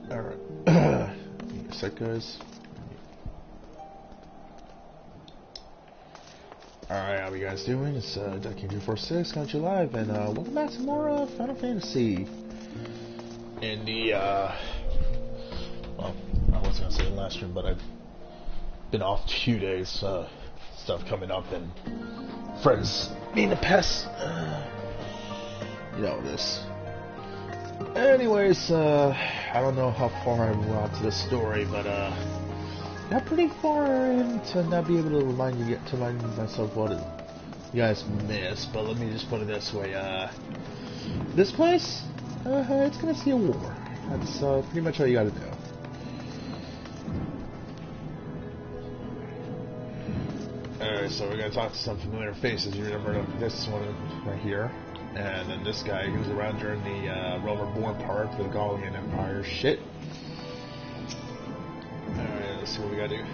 Alright. Give me a sec, guys. Alright, how you guys doing? It's Ducky246, got you live, and welcome back to more Final Fantasy. In the, well, I was gonna say in the last stream, but I've been off 2 days, stuff coming up, and friends being the pest. You know this. Anyways, I don't know how far I brought to the story, but got pretty far in to not be able to remind myself what you guys missed. But let me just put it this way: this place, it's gonna see a war. That's pretty much all you gotta do. Alright, so we're gonna talk to some familiar faces. You remember this one right here. And then this guy who's around during the Realm Reborn part for the Gallian Empire shit. Alright, let's see what we gotta do.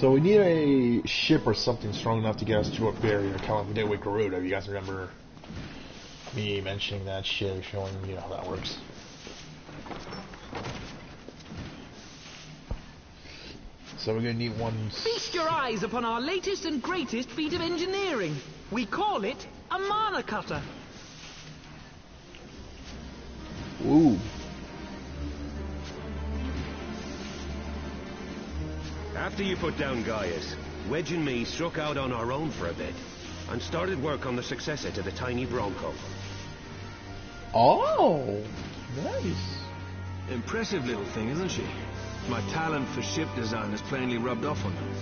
So we need a ship or something strong enough to get us to a barrier, kind of like we did with Garuda. You guys remember me mentioning that shit, showing you how that works. So we're gonna need one. Feast your eyes upon our latest and greatest feat of engineering. We call it a mana cutter. Ooh. After you put down Gaius, Wedge and me struck out on our own for a bit, and started work on the successor to the tiny Bronco. Oh, nice. Impressive little thing, isn't she? My talent for ship design has plainly rubbed off on them.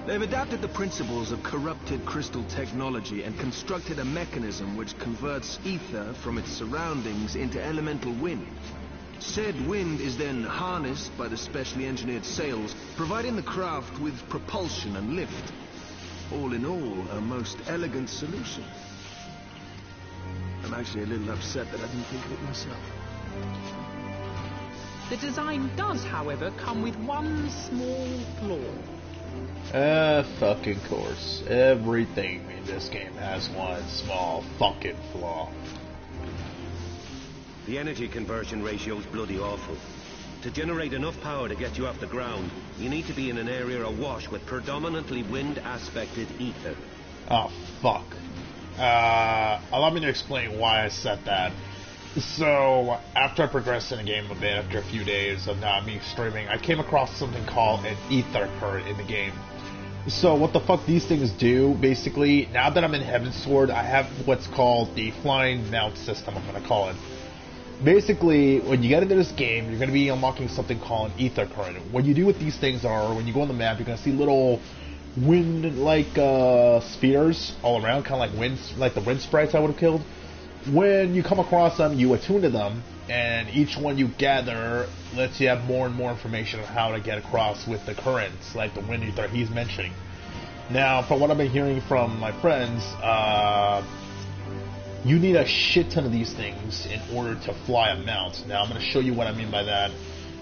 They've adapted the principles of corrupted crystal technology and constructed a mechanism which converts ether from its surroundings into elemental wind. Said wind is then harnessed by the specially engineered sails, providing the craft with propulsion and lift. All in all, a most elegant solution. I'm actually a little upset that I didn't think of it myself. The design does, however, come with one small flaw. Fucking course. Everything in this game has one small fucking flaw. The energy conversion ratio's bloody awful. To generate enough power to get you off the ground, you need to be in an area awash with predominantly wind-aspected ether. Oh, fuck. Allow me to explain why I said that. So, after I progressed in the game a bit, after a few days of not me streaming, I came across something called an ether current in the game. So, what the fuck these things do, basically, now that I'm in Heavensward, I have what's called the flying mount system, I'm gonna call it. Basically, when you get into this game, you're gonna be unlocking something called an ether current. What you do with these things are, when you go on the map, you're gonna see little wind-like spheres all around, kind of like like the wind sprites I would have killed. When you come across them, you attune to them, and each one you gather lets you have more and more information on how to get across with the currents, like the wind ether he's mentioning. Now, from what I've been hearing from my friends, you need a shit ton of these things in order to fly a mount. Now, I'm going to show you what I mean by that.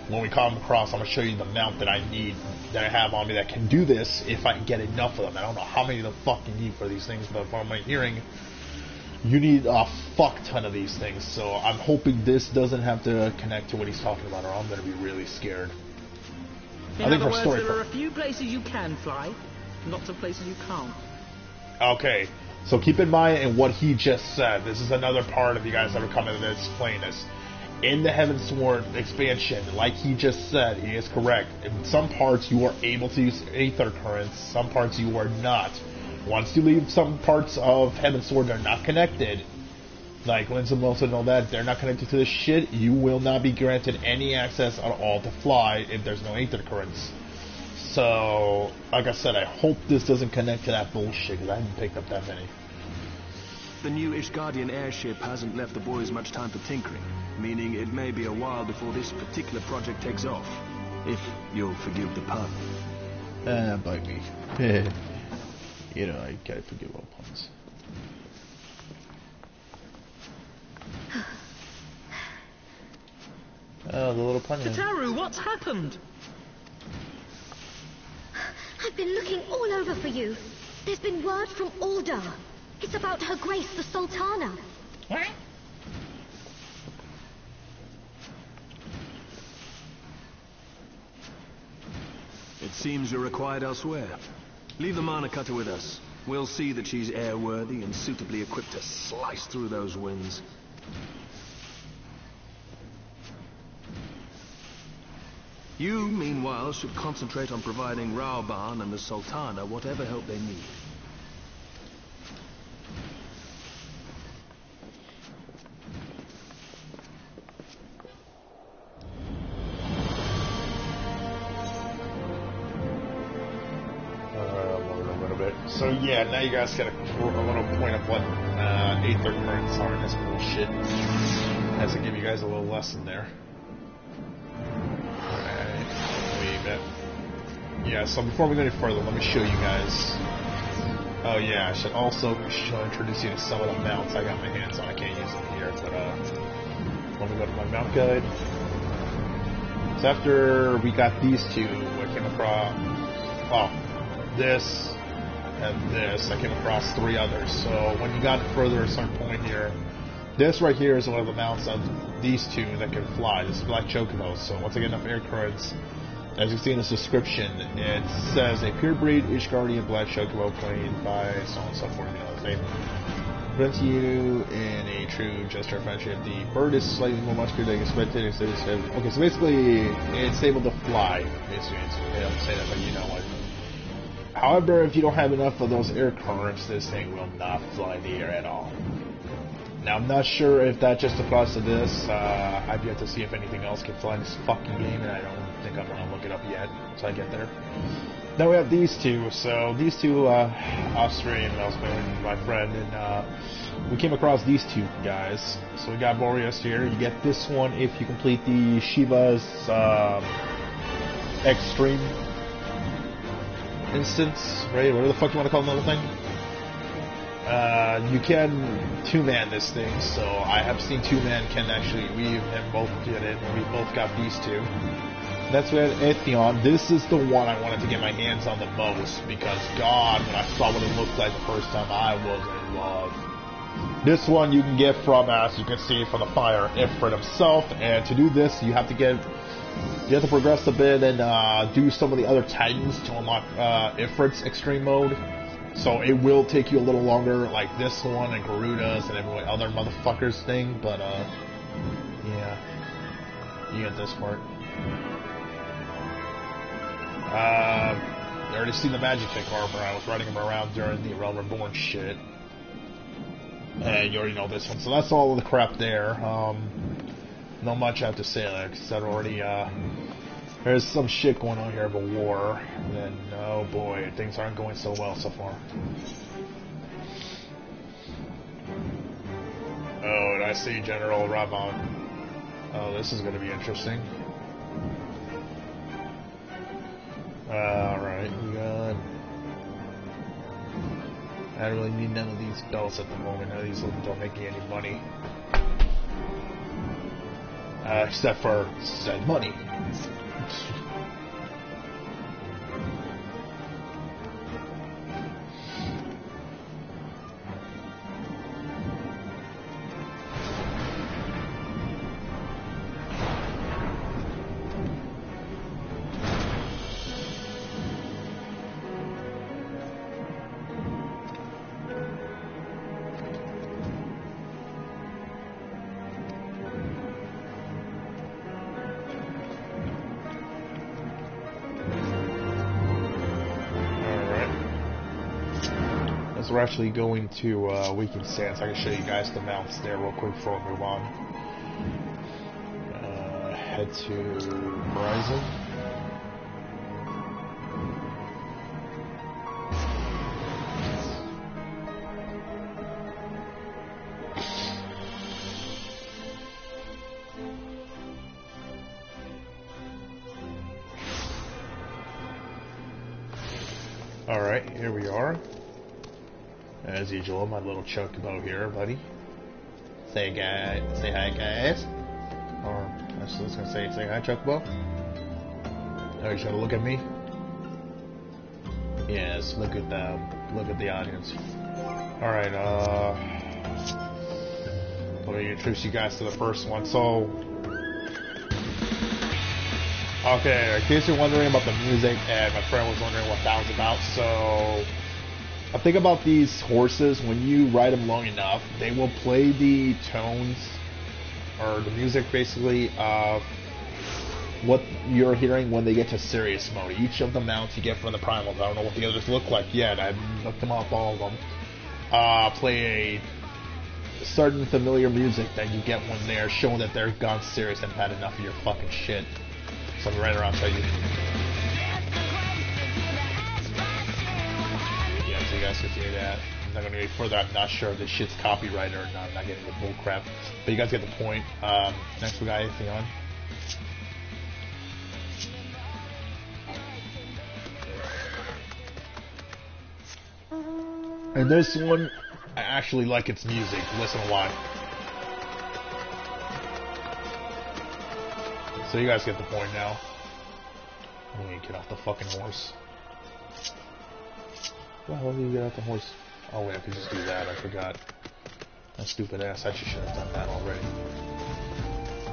When we come across, I'm going to show you the mount that I need, that I have on me that can do this if I can get enough of them. I don't know how many the fuck you need for these things, but from my hearing, you need a fuck ton of these things. So I'm hoping this doesn't have to connect to what he's talking about, or I'm going to be really scared. In other words, there are a few places you can fly, lots of places you can't. Okay, so keep in mind in what he just said. This is another part of you guys that are coming to explain this. In the Heavensward expansion, like he just said, he is correct. In some parts you are able to use ether currents, some parts you are not. Once you leave some parts of Heavensward that are not connected, like Winds of Mosa and all that, they're not connected to this shit, you will not be granted any access at all to fly if there's no ether currents. So, like I said, I hope this doesn't connect to that bullshit, because I haven't picked up that many. The new Ishgardian airship hasn't left the boys much time for tinkering, meaning it may be a while before this particular project takes off. If you'll forgive the pun. Bite me. You know, I gotta forgive all puns. Oh, the little pun. Tataru, what's happened? I've been looking all over for you. There's been word from Ulda. It's about Her Grace the Sultana. What? It seems you're required elsewhere. Leave the Mana Cutter with us. We'll see that she's airworthy and suitably equipped to slice through those winds. You, meanwhile, should concentrate on providing Raoban and the Sultana whatever help they need. So yeah, now you guys get a little point of what Aether currents are in this bullshit. Has to give you guys a little lesson there. Alright, yeah, so before we go any further, let me show you guys. Oh yeah, I should also introduce you to some of the mounts I got my hands on. I can't use them here, but let me go to my mount guide. So after we got these two, I came across, this and this, I came across 3 others. So when you got further a certain point here, this right here is one of the mounts of these 2 that can fly. This is Black Chocobo. So once I get enough air currents, as you see in this description, it says a purebred Ishgardian Black Chocobo played by so on and so forth. You know, they present to you in a true gesture of friendship. The bird is slightly more muscular than expected. Okay, so basically, it's able to fly. Basically, they don't say that, but you know what. However, if you don't have enough of those air currents, this thing will not fly in the air at all. Now, I'm not sure if that just applies to this. I've yet to see if anything else can fly in this fucking game, and I don't think I'm going to look it up yet until I get there. Now we have these 2. So these 2, Austrian, Melsman, my friend, and we came across these 2 guys. So we got Boreas here. You get this one if you complete the Shiva's Extreme instance, right? Whatever the fuck you want to call the little thing. You can 2-man this thing, so I have seen 2-man can actually weave and both did it. We both got these 2. That's with Atheon. This is the one I wanted to get my hands on the most because, God, when I saw what it looked like the first time, I was in love. This one you can get from, as you can see, from the Fire Ifrit himself, and to do this, you have to progress a bit and do some of the other Titans to unlock Ifrit's Extreme Mode. So it will take you a little longer, like this one and Garuda's and every other motherfuckers thing, but yeah, you get this part. You already seen the Magitech armor. I was riding him around during the Realm Reborn shit. And you already know this one. So that's all of the crap there. Not much I have to say there, because I've already, there's some shit going on here of a war. And, oh boy, things aren't going so well so far. Oh, and I see General Raoban. Oh, this is going to be interesting. Alright, we got... I don't really need none of these belts at the moment. None of these don't make me any money. Except for said money. We're actually going to Weekend Sands. I can show you guys the mounts there real quick before we move on. Head to Horizon. Alright, here we are. As usual, my little chocobo here, buddy. Say hi, guys. Or I was just gonna say hi, chocobo. Oh, he's gonna look at me. Yes, look at them. Look at the audience. Alright, let me introduce you guys to the first one. So, okay, in case you're wondering about the music, and my friend was wondering what that was about, so I think about these horses, when you ride them long enough, they will play the tones, or the music basically, of what you're hearing when they get to serious mode. Each of the mounts you get from the primals, I don't know what the others look like yet, I haven't looked them up, all of them, play a certain familiar music that you get when they're showing that they're gone serious and had enough of your fucking shit. So I'm right around tell you. Yeah, so you guys can see that. I'm not gonna go further, I'm not sure if this shit's copyrighted or not, I'm not getting the bull crap. But you guys get the point. Next we got anything on? And this one, I actually like its music. Listen why. So you guys get the point now. Let me get off the fucking horse. Well, how do you get off the horse? Oh wait, I could just do that. I forgot. That stupid ass. I should have done that already.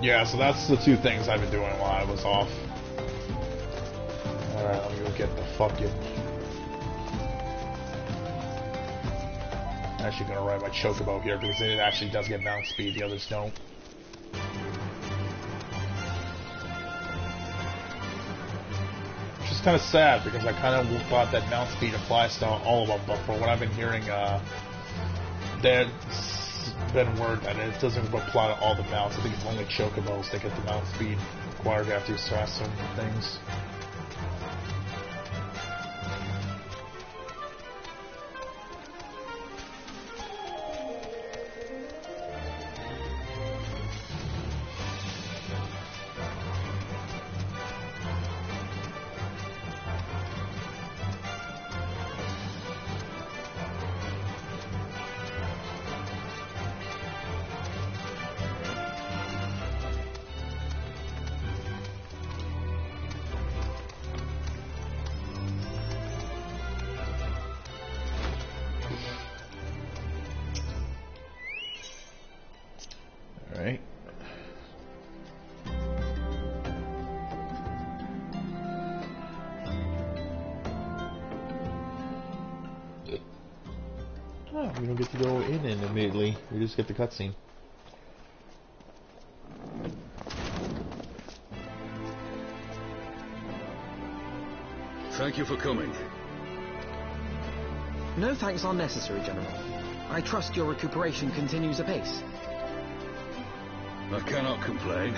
Yeah, so that's the two things I've been doing while I was off. Alright, let me go get the fucking... I'm actually gonna ride my chocobo here because it actually does get mount speed, the others don't. Which is kind of sad because I kind of thought that mount speed applies to all of them, but for what I've been hearing, there's been word that it doesn't apply to all the mounts. I think it's only chocobos that get the mount speed required to have to stress certain things. Alright. Oh, we don't get to go in immediately. We just get the cutscene. Thank you for coming. No thanks are necessary, General. I trust your recuperation continues apace. I cannot complain.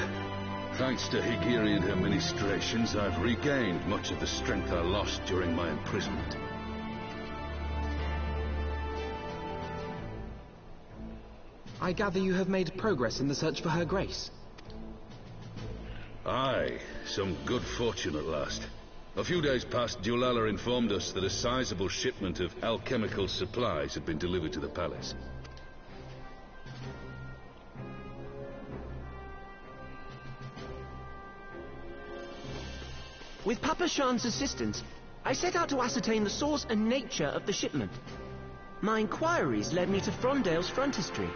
Thanks to Higiri administrations, I've regained much of the strength I lost during my imprisonment. I gather you have made progress in the search for Her Grace. Aye, some good fortune at last. A few days past, Dulala informed us that a sizable shipment of alchemical supplies had been delivered to the palace. With Papa Shan's assistance, I set out to ascertain the source and nature of the shipment. My inquiries led me to Frondale's frontistery.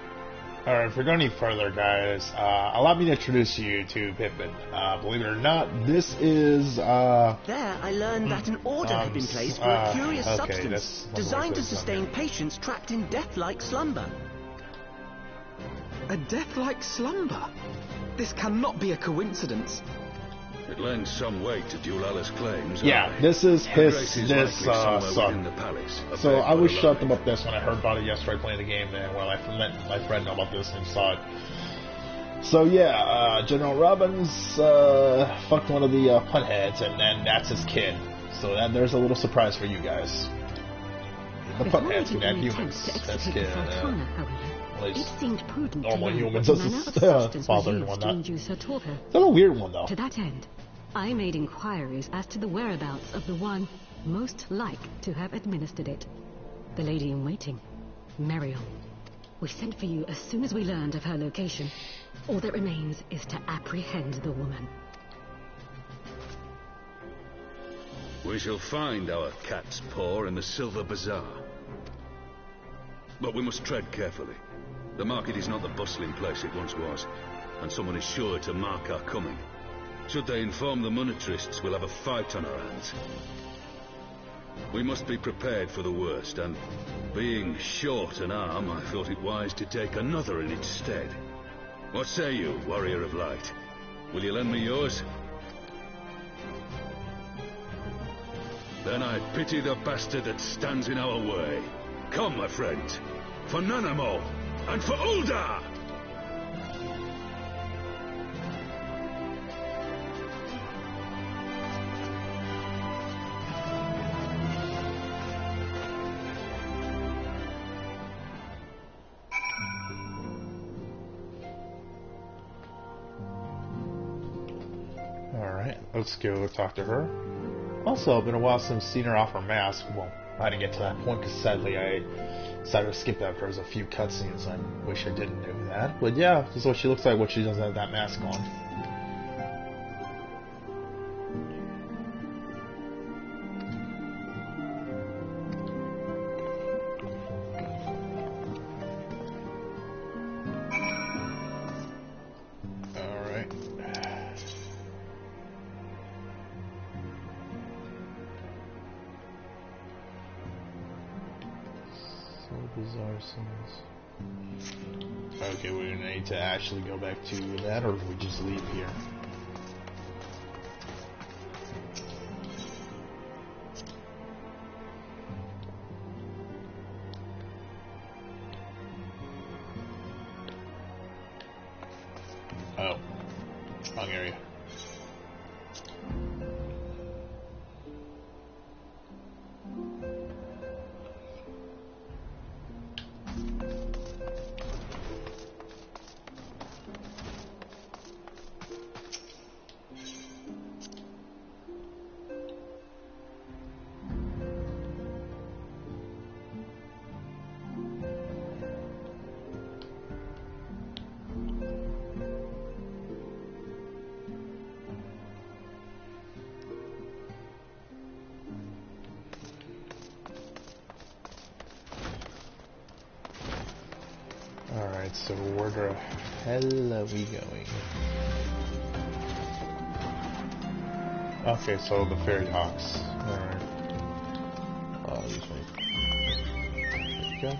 Alright, if we're going any further, guys, allow me to introduce you to Pippin. Believe it or not, this is, There, I learned that an order had been placed for a curious substance designed to sustain patients trapped in death-like slumber. A death-like slumber? This cannot be a coincidence. It lends some weight to Dulala's claims. yeah, this is his, son. So I was shut them up this when I heard about it yesterday playing the game, and when I let my friend know about this and saw it. So yeah, General Robbins fucked one of the punheads, and then that's his kid. So then there's a little surprise for you guys. The punheads who had humans, that's kid. It seemed prudent normal to learn humans what as manner of a substance father was and used to whatnot. induce her torpor. It's a little weird one though. To that end, I made inquiries as to the whereabouts of the one most like to have administered it. The lady in waiting, Meriel. We sent for you as soon as we learned of her location. All that remains is to apprehend the woman. We shall find our cat's paw in the Silver Bazaar. But we must tread carefully. The market is not the bustling place it once was, and someone is sure to mark our coming. Should they inform the monetarists, we'll have a fight on our hands. We must be prepared for the worst, and being short an arm, I thought it wise to take another in its stead. What say you, Warrior of Light? Will you lend me yours? Then I pity the bastard that stands in our way. Come, my friends, for Nanamo, and for Ul'dah! Alright, let's go talk to her. Also, been a while since I've seen her off her mask. Well, I didn't get to that point because sadly I decided to skip that because there's a few cutscenes. I wish I didn't do that. But yeah, this is what she looks like when she doesn't have that mask on. Okay, we're gonna need to actually go back to that, or do we just leave here? Oh, wrong area. Alright, so where the hell are we going? Okay, so the Fairy Hawks. Alright. Use me. There you go.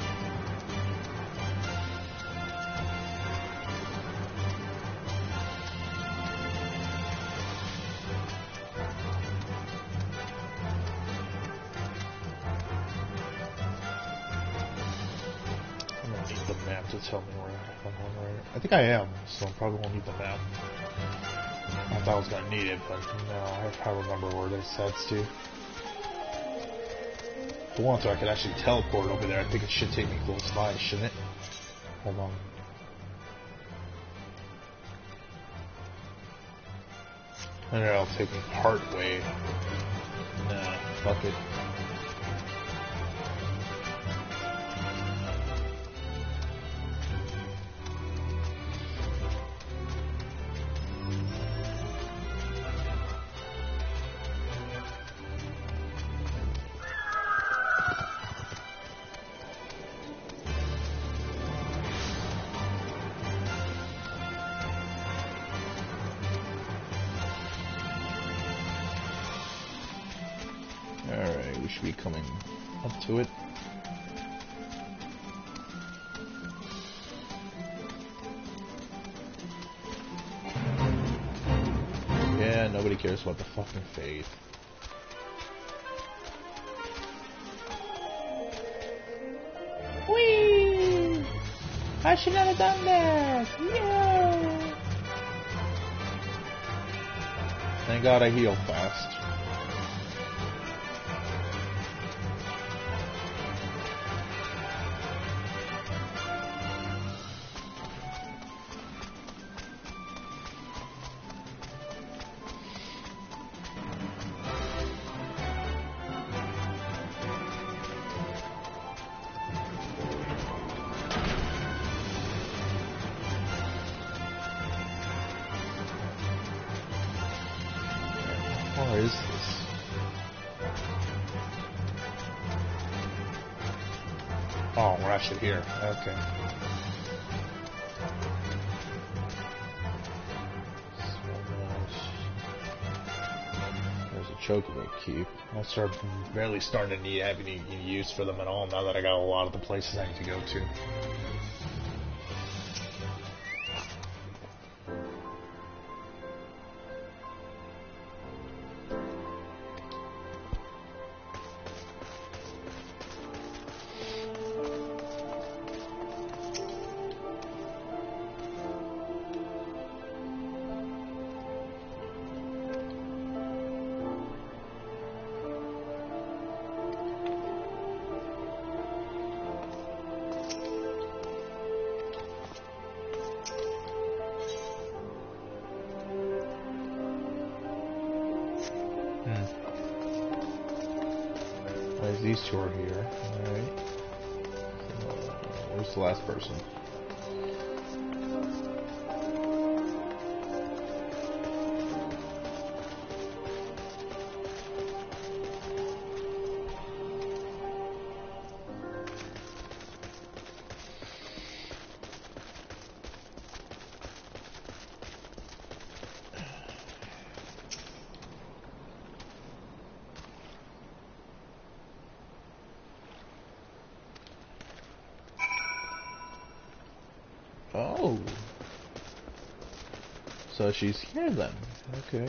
To tell me where I'm on right. I think I am, so I probably won't need the map. I thought I was gonna need it, but no, I remember where this heads to. If I want to, I could actually teleport over there. I think it should take me close by, shouldn't it? Hold on. And then it'll take me part way. Nah, fuck it. Alright, we should be coming up to it. Yeah, nobody cares about the fucking faith. Whee! I should not have done that! Yeah! Thank God I heal fast. Where is this? Oh, we're actually here. Okay. There's a chocobo keep. I start barely starting to need have any use for them at all now that I got a lot of the places I need to go to. These two are here. Alright. Where's the last person? Oh. So she's here then. Okay.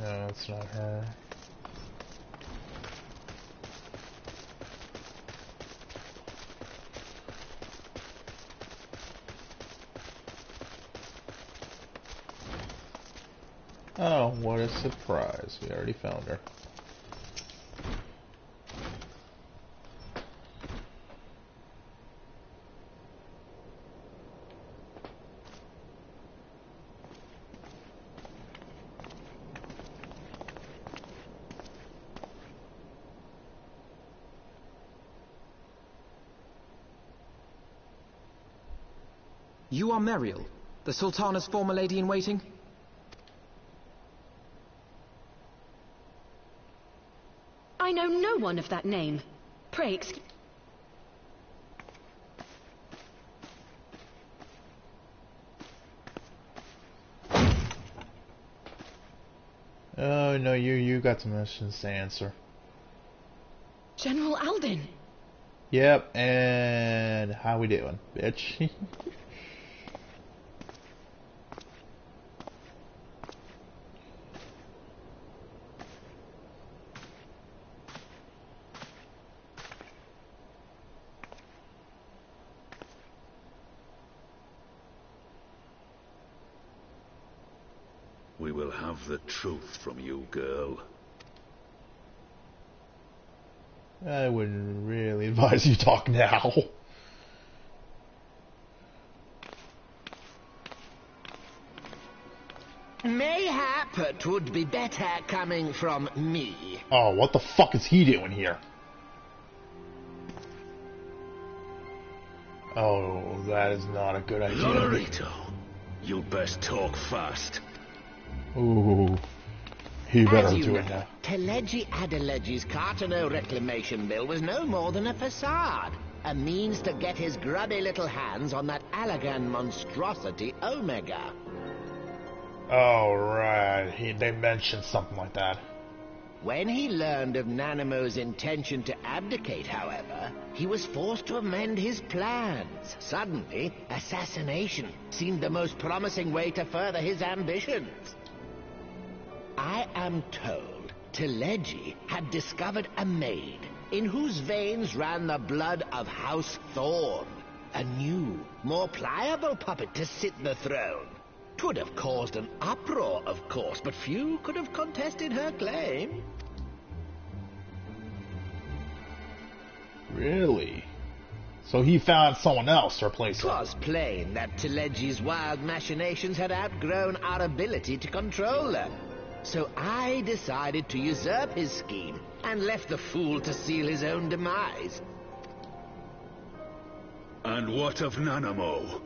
No, it's not her. Oh, what a surprise. We already found her. You are Meriel, the Sultana's former lady-in-waiting? I know no one of that name. Pray excuse... Oh, no, you got some questions to answer. General Alden! Yep, and how we doing, bitch? We will have the truth from you, girl. I wouldn't really advise you talk now. Mayhap it would be better coming from me. Oh, what the fuck is he doing here? Oh, that is not a good idea. Lorito, you best talk fast. Ooh, he better As you do know, it now. Teleji Adeleji's Cartano reclamation bill was no more than a facade. A means to get his grubby little hands on that Allagan monstrosity Omega. Oh, right. They mentioned something like that. When he learned of Nanamo's intention to abdicate, however, he was forced to amend his plans. Suddenly, assassination seemed the most promising way to further his ambitions. I am told Teleji had discovered a maid in whose veins ran the blood of House Thorn. A new, more pliable puppet to sit the throne. 'Twould have caused an uproar, of course, but few could have contested her claim. Really? So he found someone else to replace him. 'Twas plain that Telegi's wild machinations had outgrown our ability to control them. So I decided to usurp his scheme and left the fool to seal his own demise. And what of Nanamo?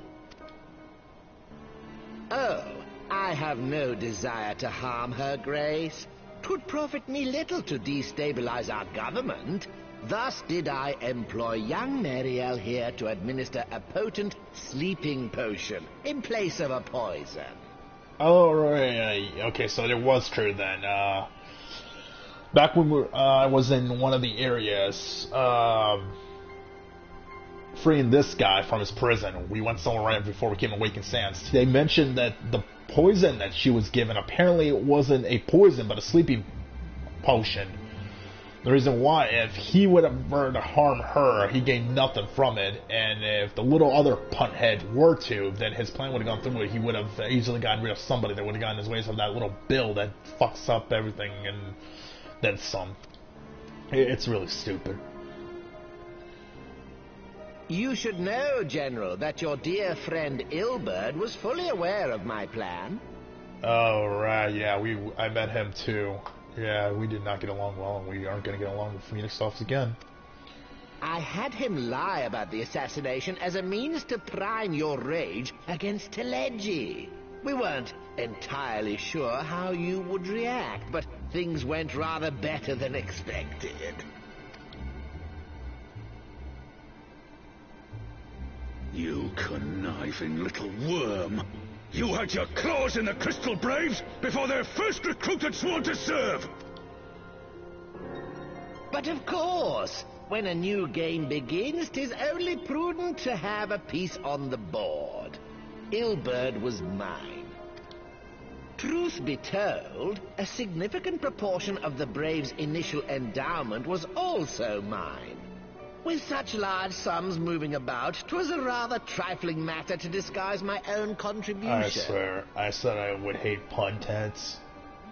Oh, I have no desire to harm her grace. 'Twould profit me little to destabilize our government. Thus did I employ young Mariel here to administer a potent sleeping potion in place of a poison. Oh, right. Okay, so it was true then. Back when I was in one of the areas, freeing this guy from his prison, we went somewhere right before we came to Awakened Sands. They mentioned that the poison that she was given, apparently it wasn't a poison, but a sleeping potion. The reason why, if he would have were to harm her, he gained nothing from it, and if the little other punthead were to, then his plan would have gone through it. He would have easily gotten rid of somebody that would have gotten his ways of that little bill that fucks up everything and then some. It's really stupid. You should know, General, that your dear friend Ilberd was fully aware of my plan. Oh, right, yeah, I met him too. Yeah, we did not get along well, and we aren't going to get along with Phoenix Soft again. I had him lie about the assassination as a means to prime your rage against Telegi. We weren't entirely sure how you would react, but things went rather better than expected. You conniving little worm. You had your claws in the Crystal Braves before their first recruit had sworn to serve! But of course, when a new game begins, 'tis only prudent to have a piece on the board. Ilberd was mine. Truth be told, a significant proportion of the Braves' initial endowment was also mine. With such large sums moving about, 'twas a rather trifling matter to disguise my own contribution. I swear, I said I would hate puntets.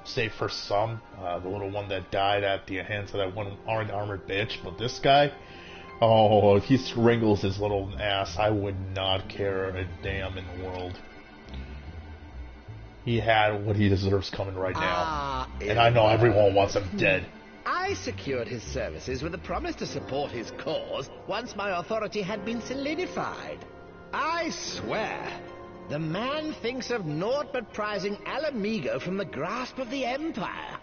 Save for some, the little one that died at the hands of that one armored bitch, but this guy, oh, if he strangles his little ass, I would not care a damn in the world. He had what he deserves coming right now, and I know everyone wants him dead. I secured his services with a promise to support his cause once my authority had been solidified. I swear, the man thinks of naught but prizing Alamigo from the grasp of the Empire.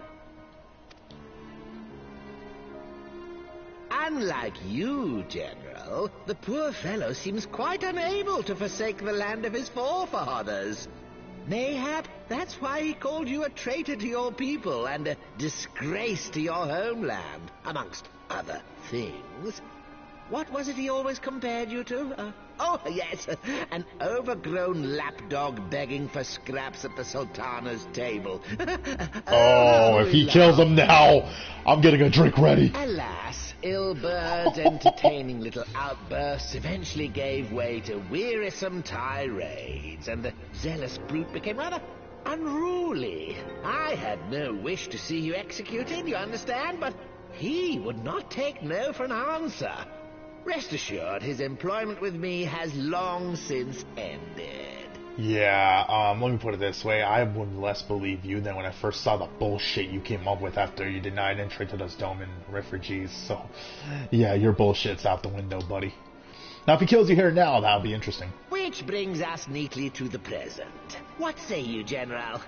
Unlike you, General, the poor fellow seems quite unable to forsake the land of his forefathers. Mayhap that's why he called you a traitor to your people and a disgrace to your homeland, amongst other things. What was it he always compared you to? Oh, yes, an overgrown lapdog begging for scraps at the Sultana's table. Oh, if he kills him now, I'm getting a drink ready. Alas, Ilberd's entertaining little outbursts eventually gave way to wearisome tirades, and the zealous brute became rather unruly. I had no wish to see you executed, you understand, but he would not take no for an answer. Rest assured, his employment with me has long since ended. Yeah, let me put it this way. I would less believe you than when I first saw the bullshit you came up with after you denied entry to those Doman refugees. So, yeah, your bullshit's out the window, buddy. Now, if he kills you here now, that'll be interesting. Which brings us neatly to the present. What say you, General?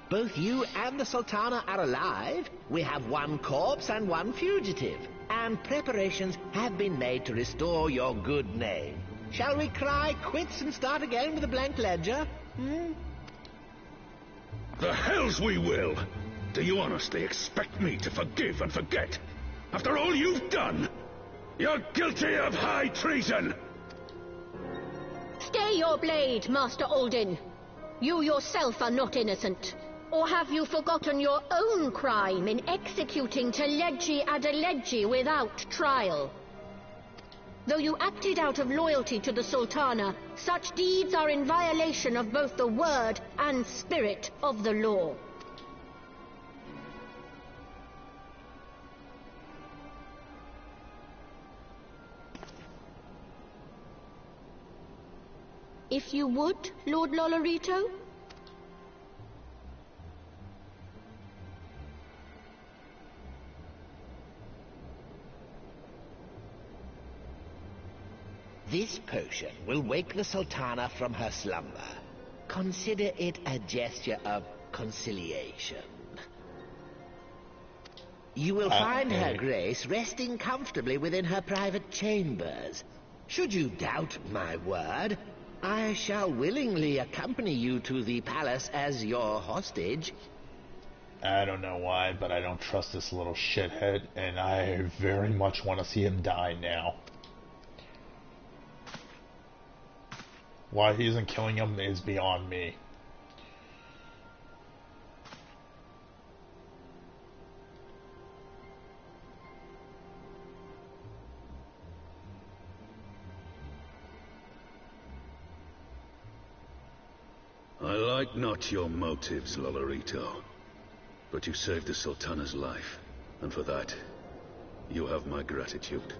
Both you and the Sultana are alive. We have one corpse and one fugitive. And preparations have been made to restore your good name. Shall we cry quits and start again with a blank ledger? The hells we will! Do you honestly expect me to forgive and forget? After all you've done? You're guilty of high treason! Stay your blade, Master Alden. You yourself are not innocent. Or have you forgotten your own crime in executing Teleji Adeleji without trial? Though you acted out of loyalty to the Sultana, such deeds are in violation of both the word and spirit of the law. if you would, Lord Lolorito? This potion will wake the Sultana from her slumber. Consider it a gesture of conciliation. You will find Her Grace resting comfortably within her private chambers. Should you doubt my word, I shall willingly accompany you to the palace as your hostage. I don't know why, but I don't trust this little shithead, and I very much want to see him die now. Why he isn't killing him is beyond me. I like not your motives, Lolorito. But you saved the Sultana's life, and for that, you have my gratitude.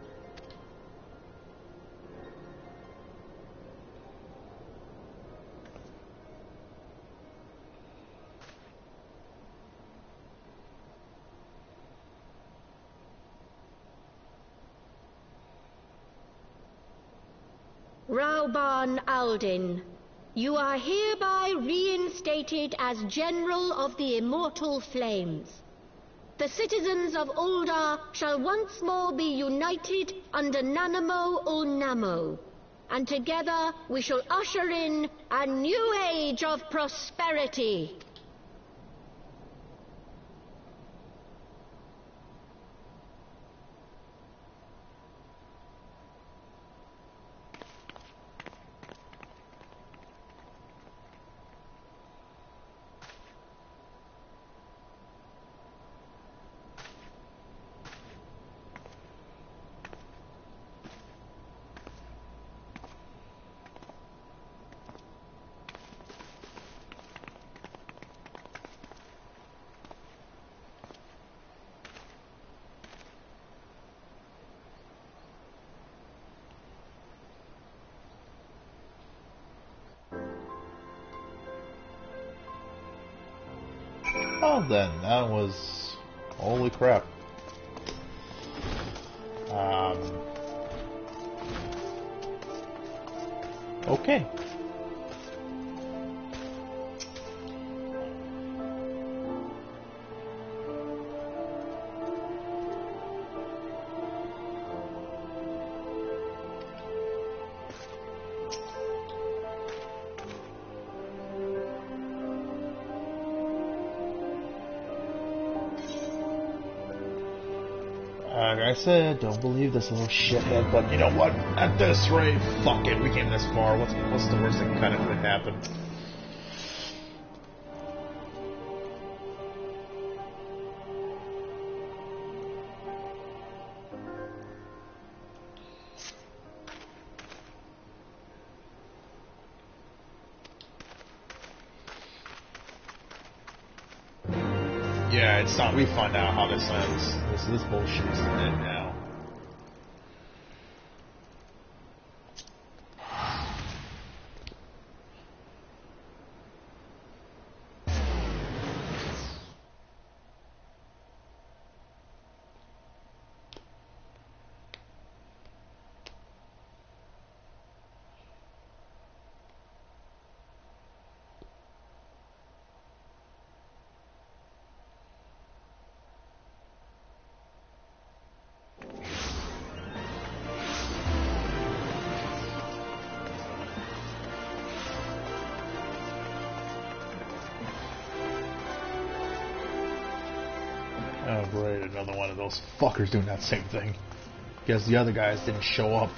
Rauban Aldin, you are hereby reinstated as General of the Immortal Flames. The citizens of Ul'dah shall once more be united under Nanamo Ul'Namo, and together we shall usher in a new age of prosperity. Oh, then, that was... holy crap. Okay. Like I said, don't believe this little shithead, but you know what? At this rate, fuck it, we came this far. What's the worst that kind of could happen? Yeah, it's not. We find out how this ends. This bullshit is dead now. Oh great, another one of those fuckers doing that same thing. Guess the other guys didn't show up.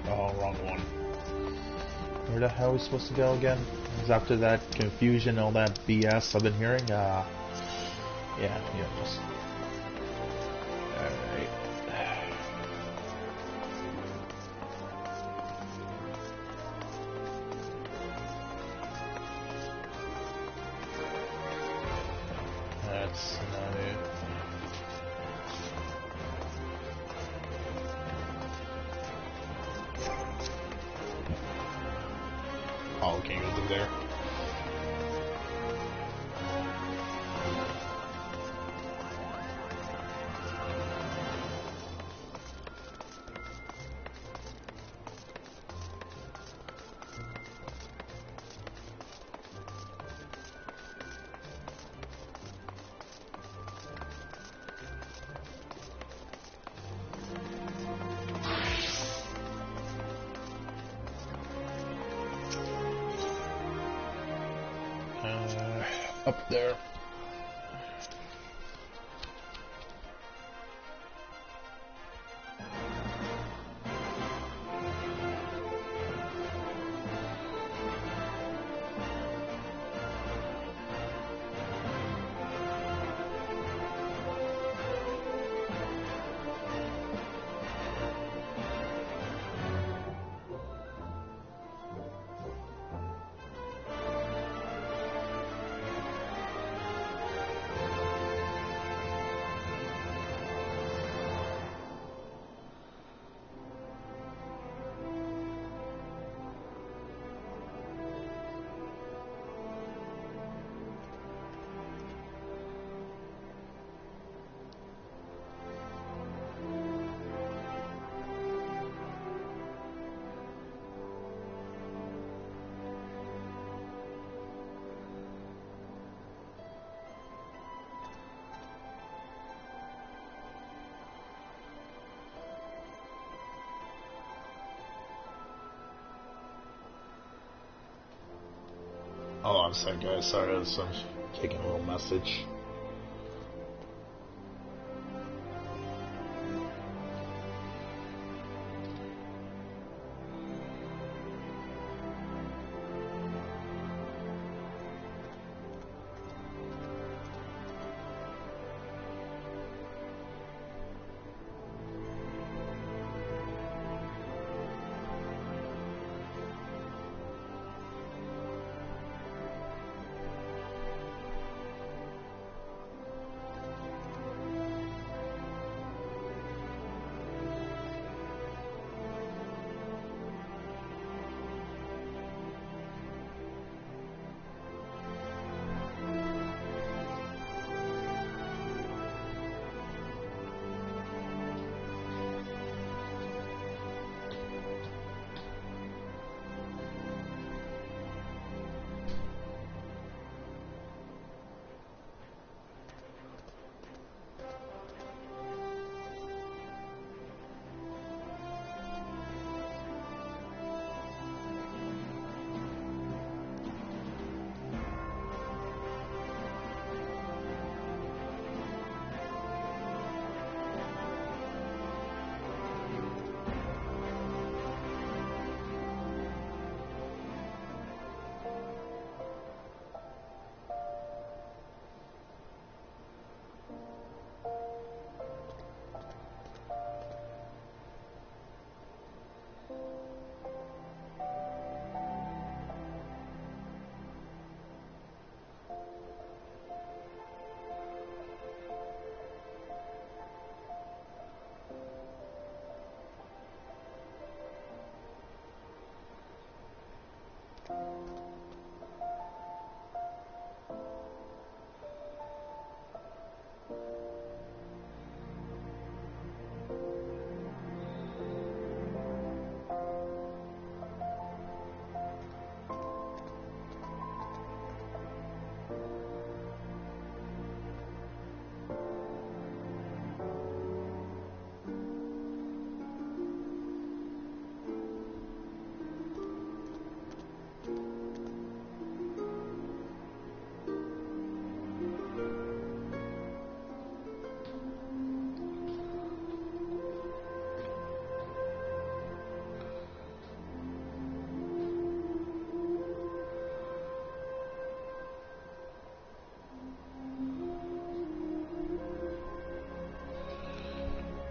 Oh, wrong one. Where the hell are we supposed to go again? Is after that confusion, all that BS I've been hearing? Yeah, just... Alright. that's not it. Oh, can't go through there. Up there. Hold on a sec, guys. Sorry, I was taking a little message.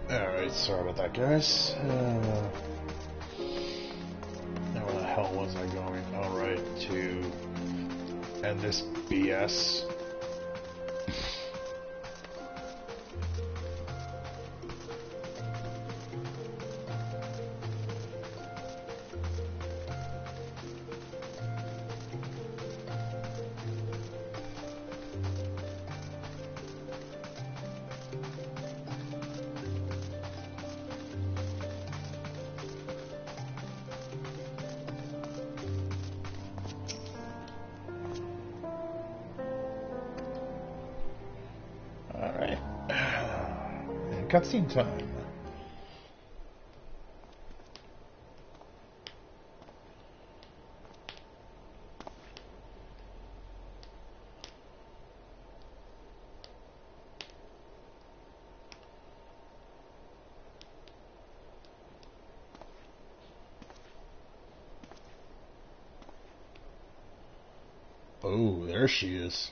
Alright, sorry about that, guys. Now where the hell was I going? Alright, to end this BS. cutscene time. Oh, there she is.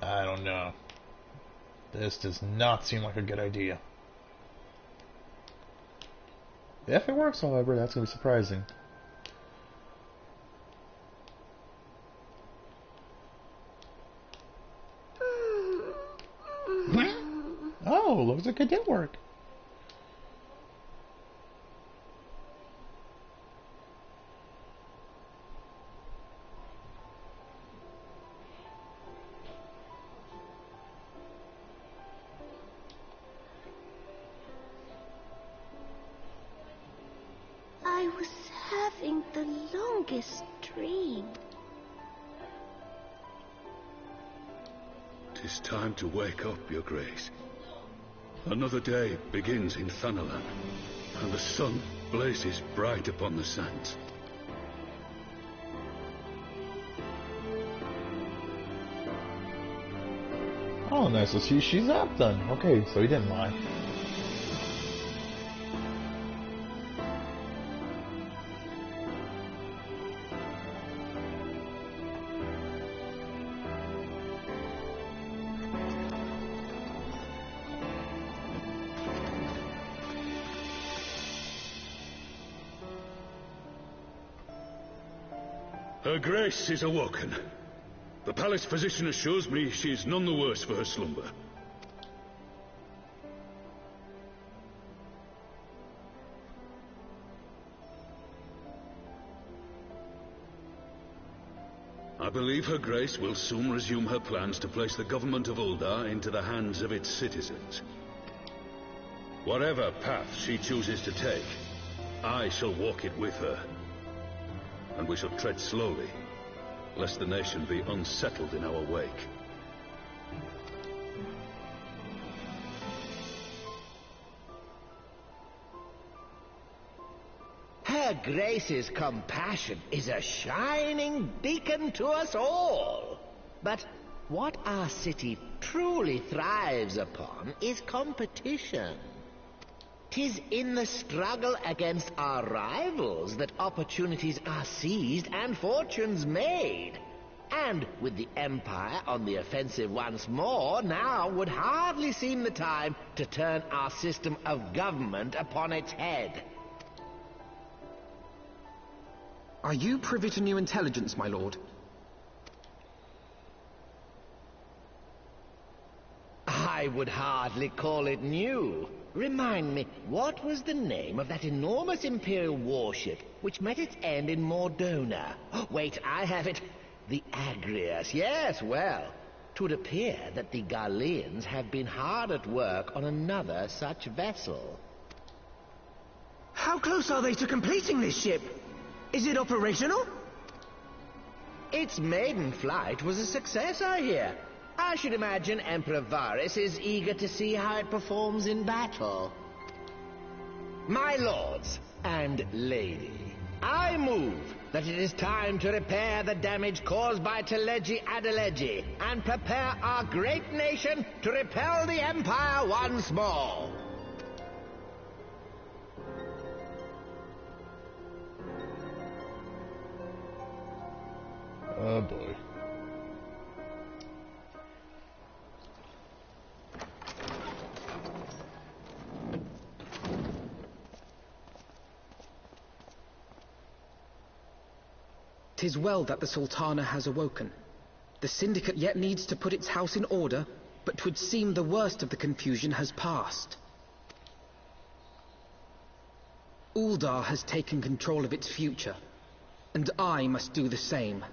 I don't know. This does not seem like a good idea. If it works, however, that's going to be surprising. Oh, looks like it did work. I was having the longest dream. 'Tis time to wake up, Your Grace. Another day begins in Thanalan, and the sun blazes bright upon the sands. Oh, nice. So she's up then. Okay, so he didn't lie. Her Grace is awoken. The palace physician assures me she is none the worse for her slumber. I believe Her Grace will soon resume her plans to place the government of Uldar into the hands of its citizens. Whatever path she chooses to take, I shall walk it with her. And we shall tread slowly, lest the nation be unsettled in our wake. Her Grace's compassion is a shining beacon to us all. But what our city truly thrives upon is competition. 'Tis in the struggle against our rivals that opportunities are seized and fortunes made. And with the Empire on the offensive once more, now would hardly seem the time to turn our system of government upon its head. Are you privy to new intelligence, my lord? I would hardly call it new. Remind me, what was the name of that enormous Imperial warship which met its end in Mordona? Wait, I have it. The Agrias. Yes, well, 'twould appear that the Garleans have been hard at work on another such vessel. How close are they to completing this ship? Is it operational? Its maiden flight was a success, I hear. I should imagine Emperor Varys is eager to see how it performs in battle. My lords and lady, I move that it is time to repair the damage caused by Teleji Adeleji and prepare our great nation to repel the Empire once more. Oh boy. "'Tis well that the Sultana has awoken. The Syndicate yet needs to put its house in order, but 'twould seem the worst of the confusion has passed." Uldar has taken control of its future, and I must do the same.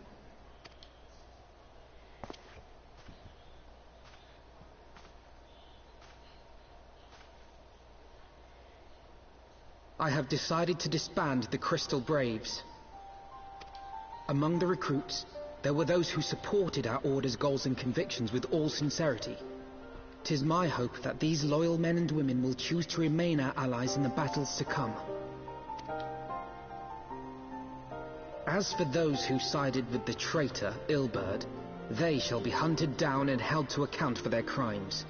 I have decided to disband the Crystal Braves. Among the recruits, there were those who supported our Order's goals and convictions with all sincerity. 'Tis my hope that these loyal men and women will choose to remain our allies in the battles to come. As for those who sided with the traitor, Ilberd, they shall be hunted down and held to account for their crimes.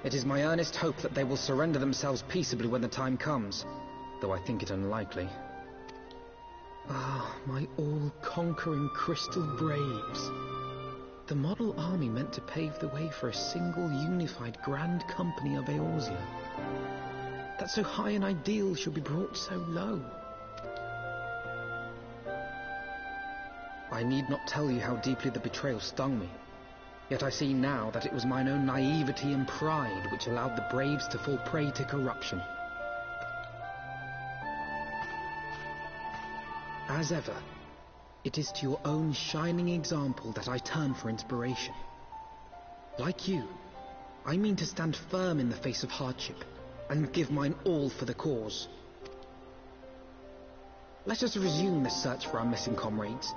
It is my earnest hope that they will surrender themselves peaceably when the time comes, though I think it unlikely. Ah, my all-conquering Crystal Braves. The model army meant to pave the way for a single unified Grand Company of Eorzea. That so high an ideal should be brought so low. I need not tell you how deeply the betrayal stung me. Yet I see now that it was mine own naivety and pride which allowed the Braves to fall prey to corruption. As ever, it is to your own shining example that I turn for inspiration. Like you, I mean to stand firm in the face of hardship, and give mine all for the cause. Let us resume the search for our missing comrades,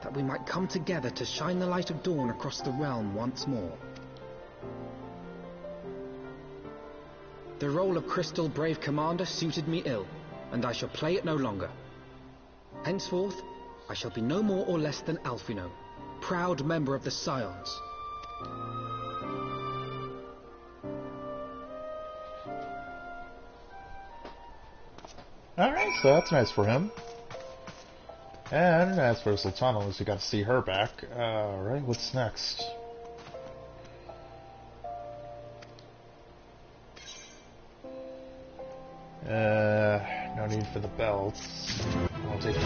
that we might come together to shine the light of dawn across the realm once more. The role of Crystal Brave Commander suited me ill, and I shall play it no longer. Henceforth, I shall be no more or less than Alphino, proud member of the Scions. Alright, so that's nice for him. And as for Sultana, at least we got to see her back. Alright, what's next? No need for the belts. I'll take it.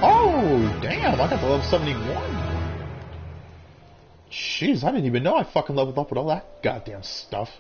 Oh, damn, I got to level 71. Jeez, I didn't even know I fucking leveled up with all that goddamn stuff.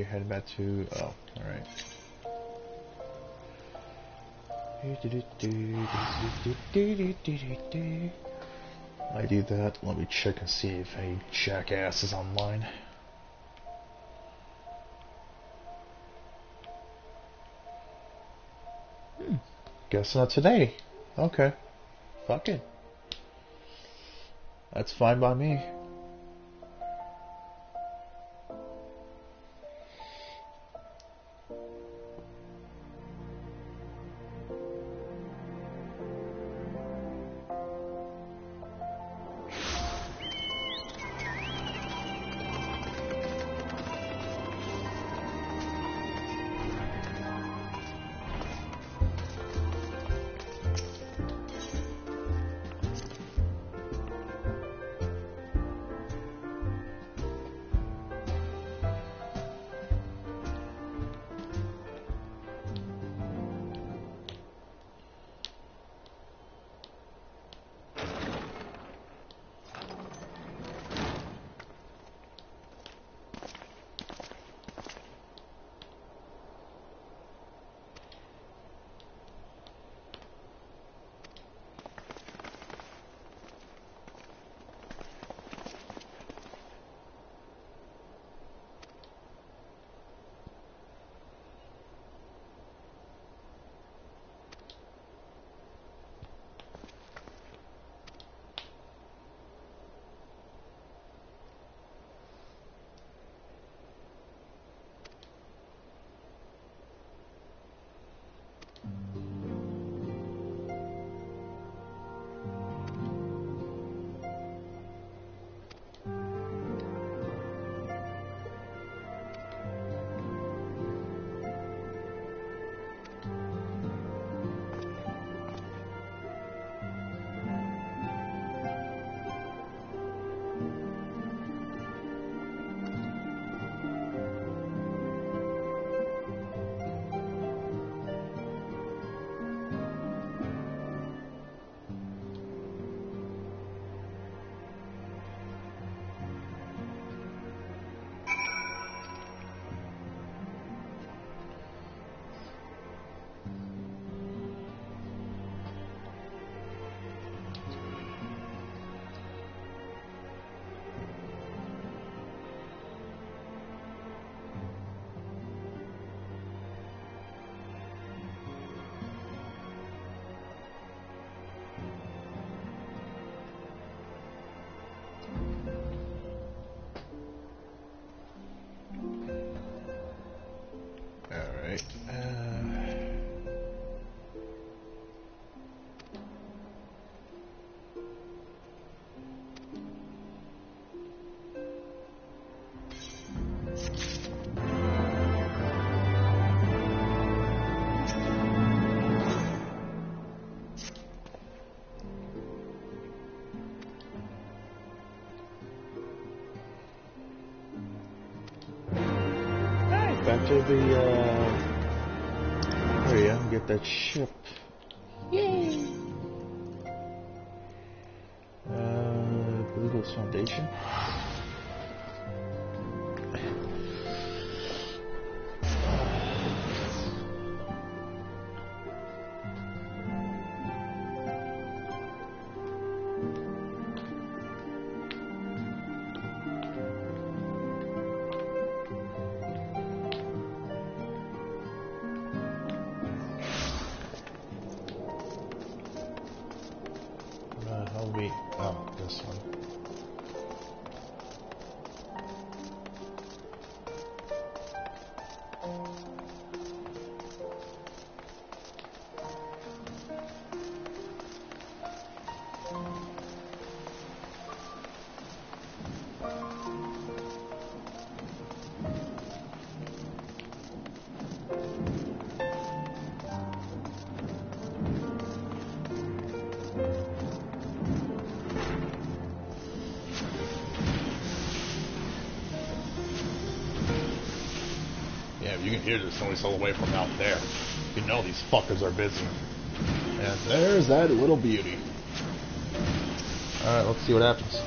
Head back to, oh, alright. I do that, let me check and see if any jackass is online. Guess not today. Okay. Fuck it. That's fine by me. back to the, oh yeah, get that ship. Yay! I believe it was Foundation. Oh, this one. You can hear this noise all the way from out there. You know these fuckers are busy. And there's that little beauty. Alright, let's see what happens.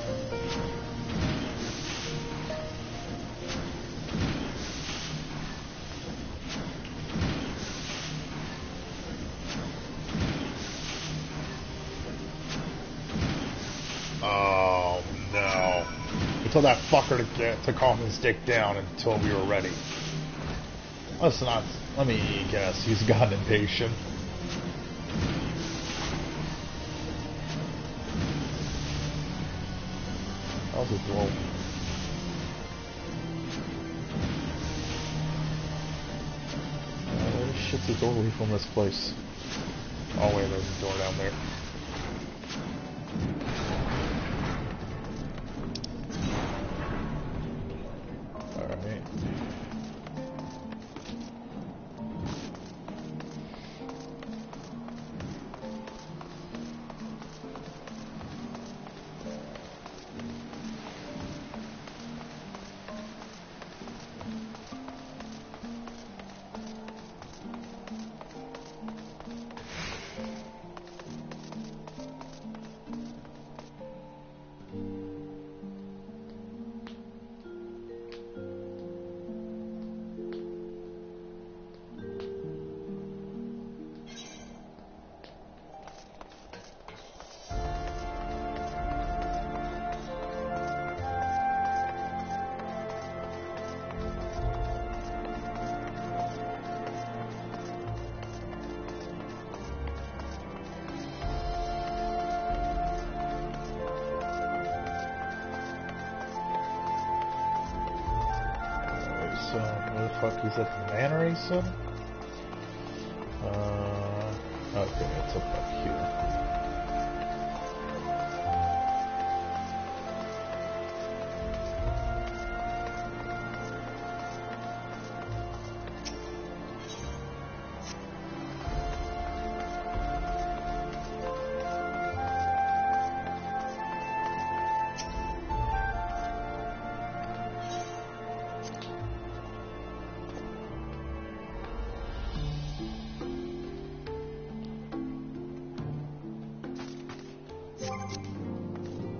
Oh no. We told that fucker to calm his dick down until we were ready. Let's not. Let me guess. He's gotten impatient. How's it roll? Where the shit's the doorway from this place? Oh wait, there's a door down there. Alright. So, where the fuck is that? The manor, he said? Okay, it's up here.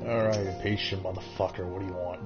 Alright, impatient motherfucker, what do you want?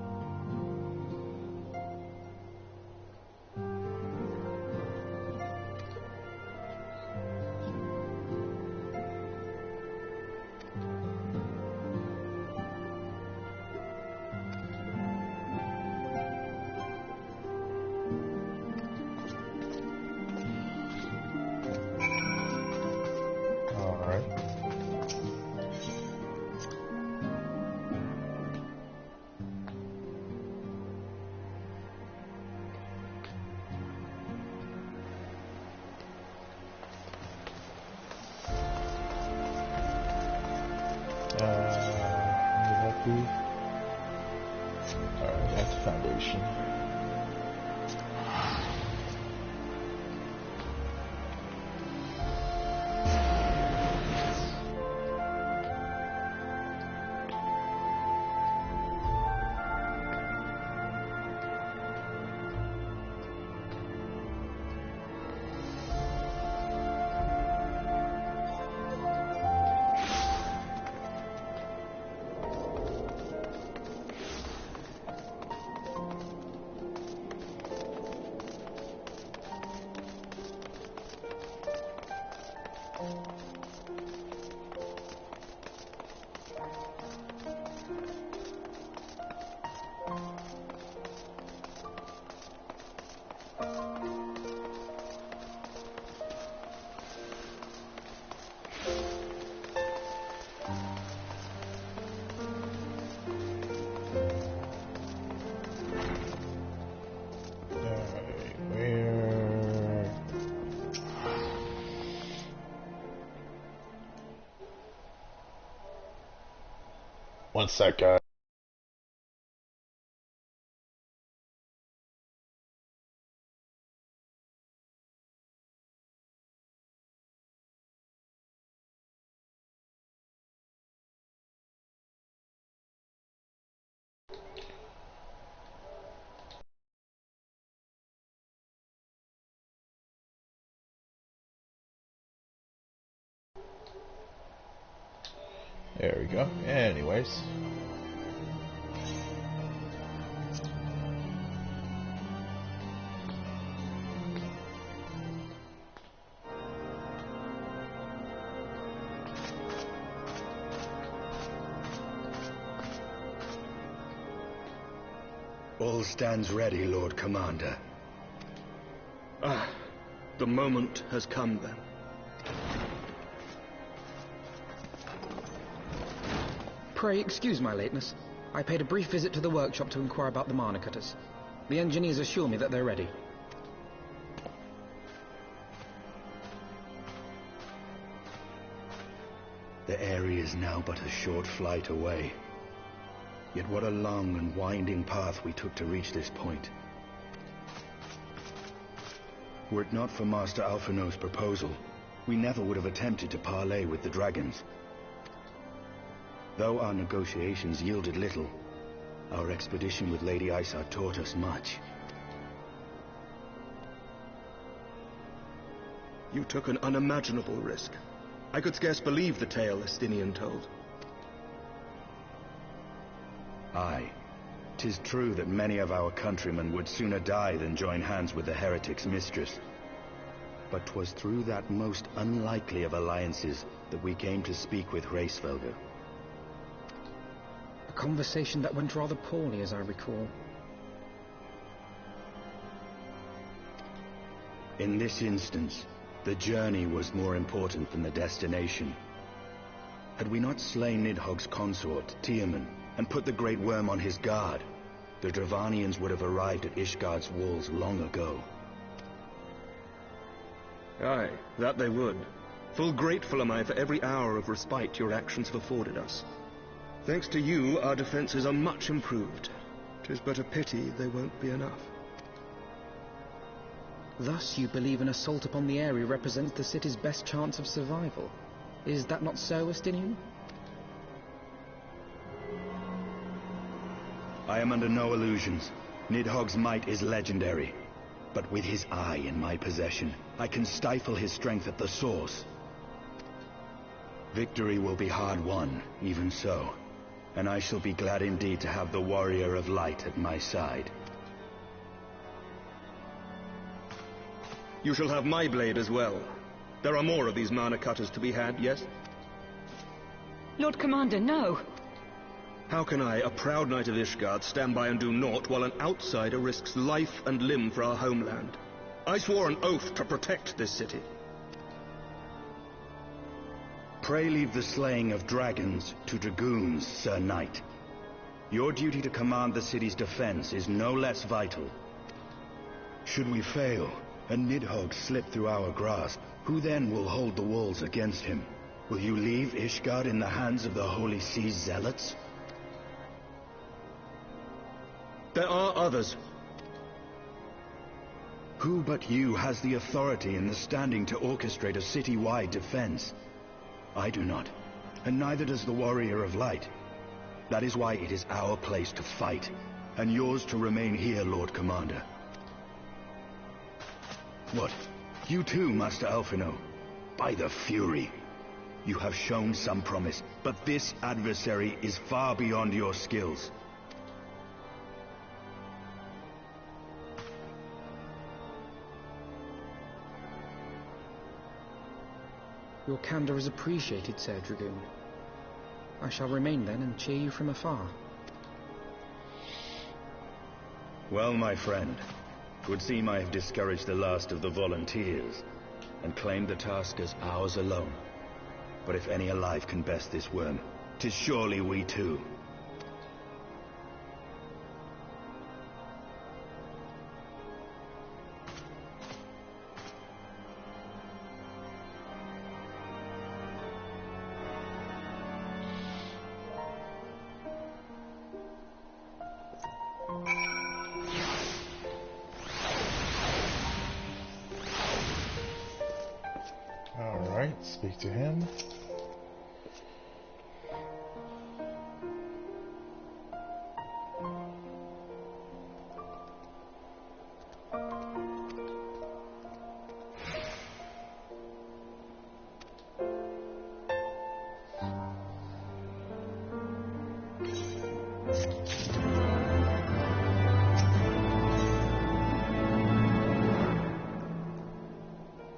One sec, guys. There we go. Anyways. All stands ready, Lord Commander. Ah, the moment has come then. Pray excuse my lateness. I paid a brief visit to the workshop to inquire about the mana cutters. The engineers assure me that they're ready. The area is now but a short flight away. Yet what a long and winding path we took to reach this point. Were it not for Master Alphinaud's proposal, we never would have attempted to parley with the dragons. Though our negotiations yielded little, our expedition with Lady Isar taught us much. You took an unimaginable risk. I could scarce believe the tale Estinian told. Aye. 'Tis true that many of our countrymen would sooner die than join hands with the heretic's mistress. But 'twas through that most unlikely of alliances that we came to speak with Hraesvelgr. A conversation that went rather poorly, as I recall. In this instance, the journey was more important than the destination. Had we not slain Nidhogg's consort, Tiaman, and put the Great Worm on his guard, the Dravanians would have arrived at Ishgard's walls long ago. Aye, that they would. Full grateful am I for every hour of respite your actions have afforded us. Thanks to you, our defenses are much improved. 'Tis but a pity they won't be enough. Thus you believe an assault upon the area represents the city's best chance of survival. Is that not so, Estinian? I am under no illusions. Nidhogg's might is legendary. But with his eye in my possession, I can stifle his strength at the source. Victory will be hard won, even so. And I shall be glad indeed to have the Warrior of Light at my side. You shall have my blade as well. There are more of these mana cutters to be had, yes? Lord Commander, no! How can I, a proud knight of Ishgard, stand by and do naught while an outsider risks life and limb for our homeland? I swore an oath to protect this city. Pray leave the slaying of dragons to dragoons, Sir Knight. Your duty to command the city's defense is no less vital. Should we fail, and Nidhogg slip through our grasp, who then will hold the walls against him? Will you leave Ishgard in the hands of the Holy Sea's zealots? There are others. Who but you has the authority and the standing to orchestrate a city-wide defense? I do not, and neither does the Warrior of Light. That is why it is our place to fight, and yours to remain here, Lord Commander. What? You too, Master Alphinaud? By the Fury! You have shown some promise, but this adversary is far beyond your skills. Your candor is appreciated, Sir Dragoon. I shall remain then and cheer you from afar. Well, my friend, 'twould seem I have discouraged the last of the volunteers, and claimed the task as ours alone. But if any alive can best this worm, 'tis surely we too. Alright, speak to him.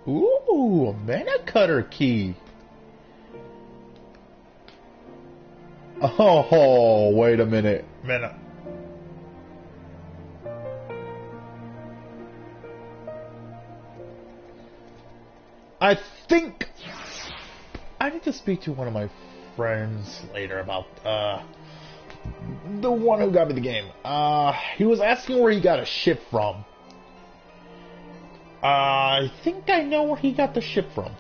Ooh, a mana cutter key. Oh, wait a minute. Mana. I think I need to speak to one of my friends later about the one who got me the game. He was asking where he got a ship from. I think I know where he got the ship from.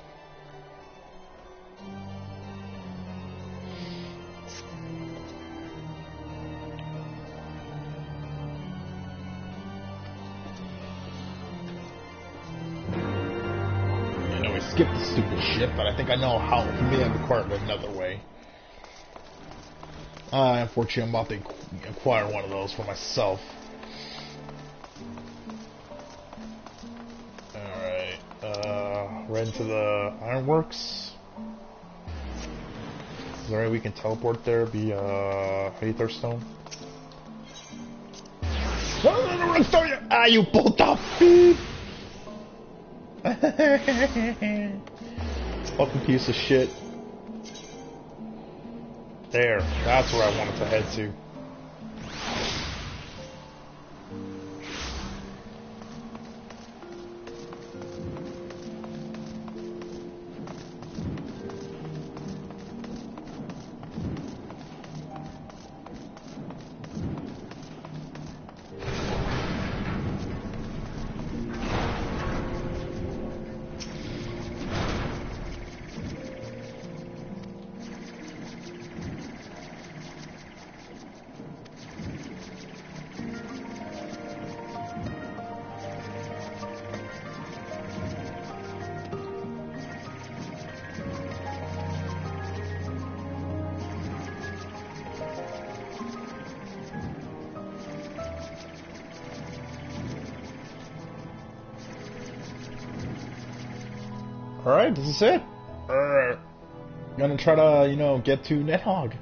I know he skipped the stupid ship, but I think I know how he may have acquired it another way. Unfortunately, I'm about to acquire one of those for myself. We're into the Ironworks. Is there any way we can teleport there via Aetherstone? No, ah, you pulled off, beep! Fucking piece of shit. There, that's where I wanted to head to. Alright, this is it. Gonna try to, you know, get to Nidhogg.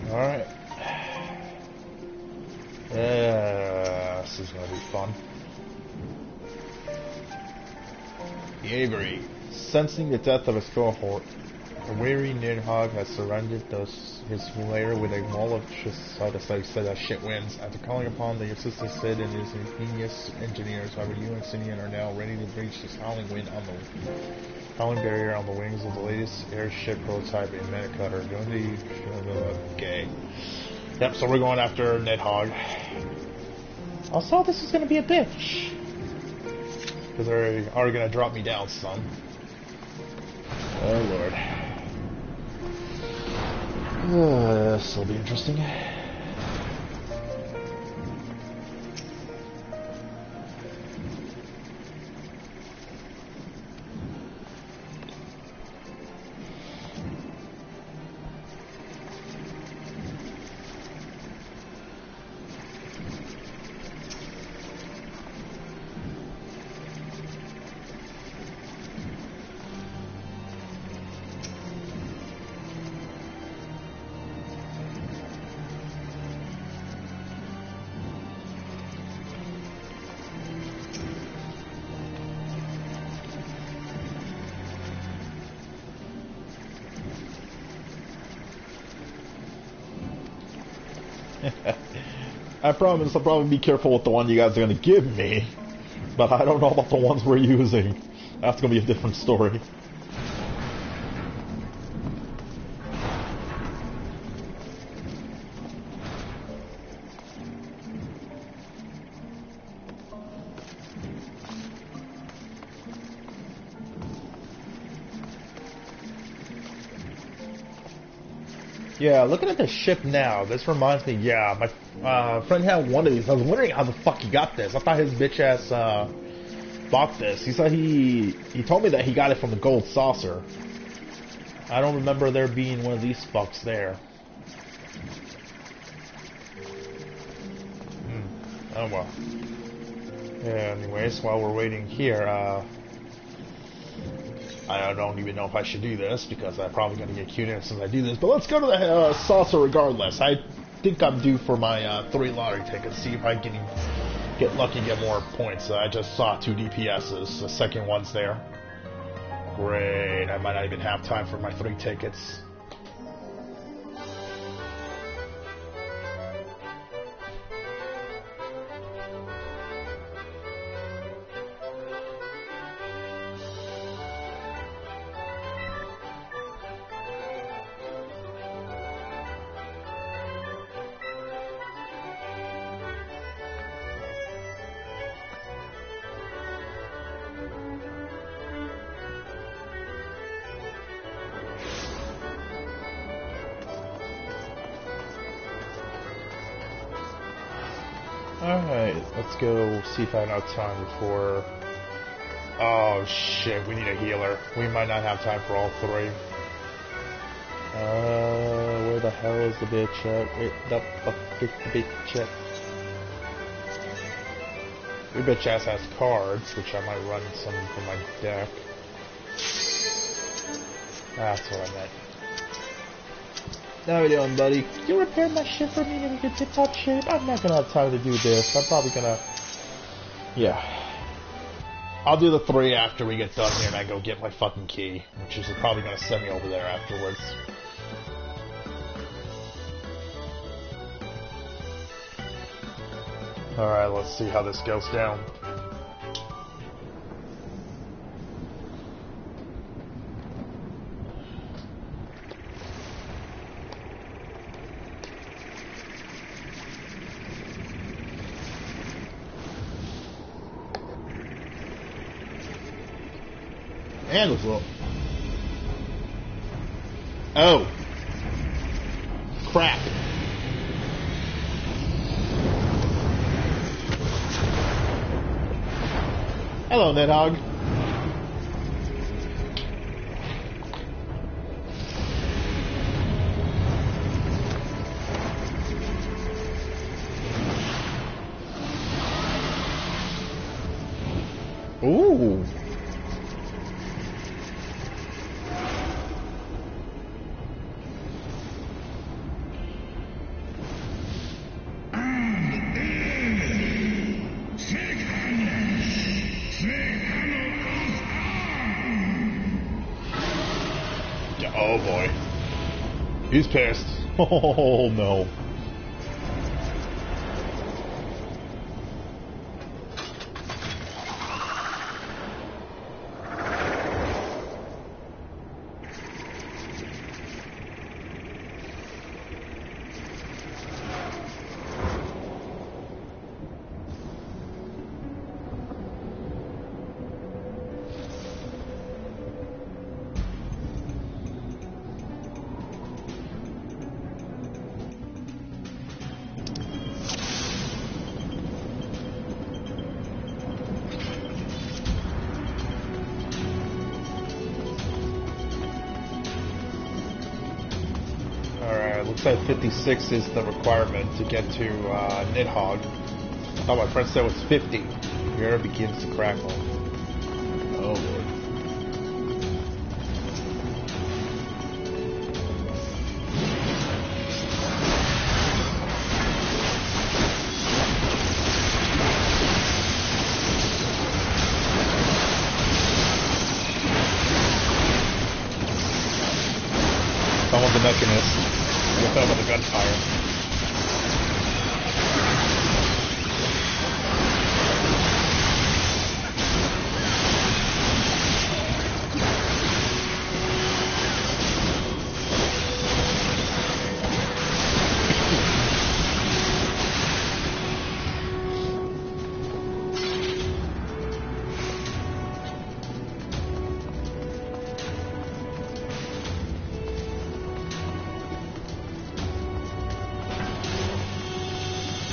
Alright. Yeah, this is gonna be fun. The Aviary. Sensing the death of his cohort, the weary Nidhogg has surrounded his lair with a wall of said that shit wins. After calling upon the assistant Sid and his ingenious engineers, however, you and Simeon are now ready to breach this howling barrier on the wings of the latest airship prototype in Mana Cutter. Okay. Yep, so we're going after Nidhogg. Also, this is gonna be a bitch. Because they are gonna drop me down some. Oh lord. This will be interesting. I promise I'll probably be careful with the one you guys are going to give me, but I don't know about the ones we're using. That's going to be a different story. Yeah, looking at the ship now, this reminds me, yeah, my friend had one of these. I was wondering how the fuck he got this. I thought his bitch ass bought this. He said he told me that he got it from the Gold Saucer. I don't remember there being one of these fucks there. Oh well. Yeah, anyways, while we're waiting here, I don't even know if I should do this because I'm probably going to get queued in since I do this. But let's go to the saucer regardless. I think I'm due for my 3 lottery tickets. See if I can get lucky and get more points. I just saw 2 DPSs. The second one's there. Great. I might not even have time for my 3 tickets. Alright, let's go see if I have time before... Oh shit, we need a healer. We might not have time for all 3. Where the hell is the bitch at? Where the fuck is the bitch at? Your bitch ass has cards, which I might run some from my deck. That's what I meant. How you doing, buddy? Can you repair my shit for me in good tip-top shape? I'm not gonna have time to do this. I'm probably gonna... Yeah. I'll do the 3 after we get done here and I go get my fucking key, which is probably gonna send me over there afterwards. Alright, let's see how this goes down. Handles up. Oh. Crap. Hello, Nidhogg. Ooh. Oh boy. He's pissed. Oh no. Looks like 56 is the requirement to get to Nidhogg. I thought my friend said it was 50. Here it begins to crackle. Oh lord. Someone's a mechanist. We'll talk about the gunfire.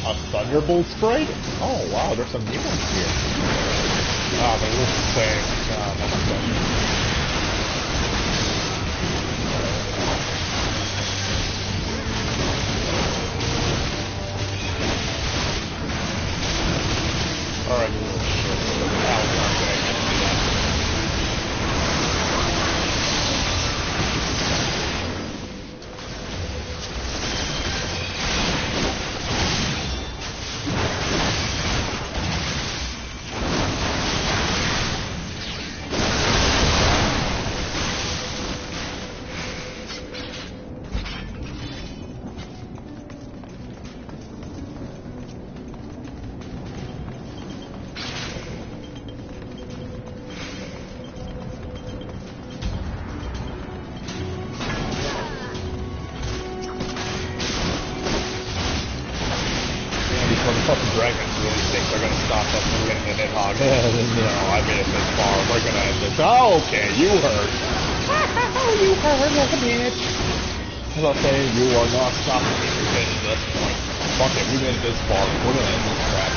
A Thunderbolt sprite? Oh wow, there's some new ones here. Ah, they look the same. No more questions. Alright, you little shit. Ow, okay. Fucking dragons really think they're gonna stop us from getting the Nidhogg. No, I made it this far. We're gonna end this. Oh, okay, you heard. You heard like a bitch. As I say, you are not stopping me from getting to this point. Fuck it, we made it this far. We're gonna end this crap.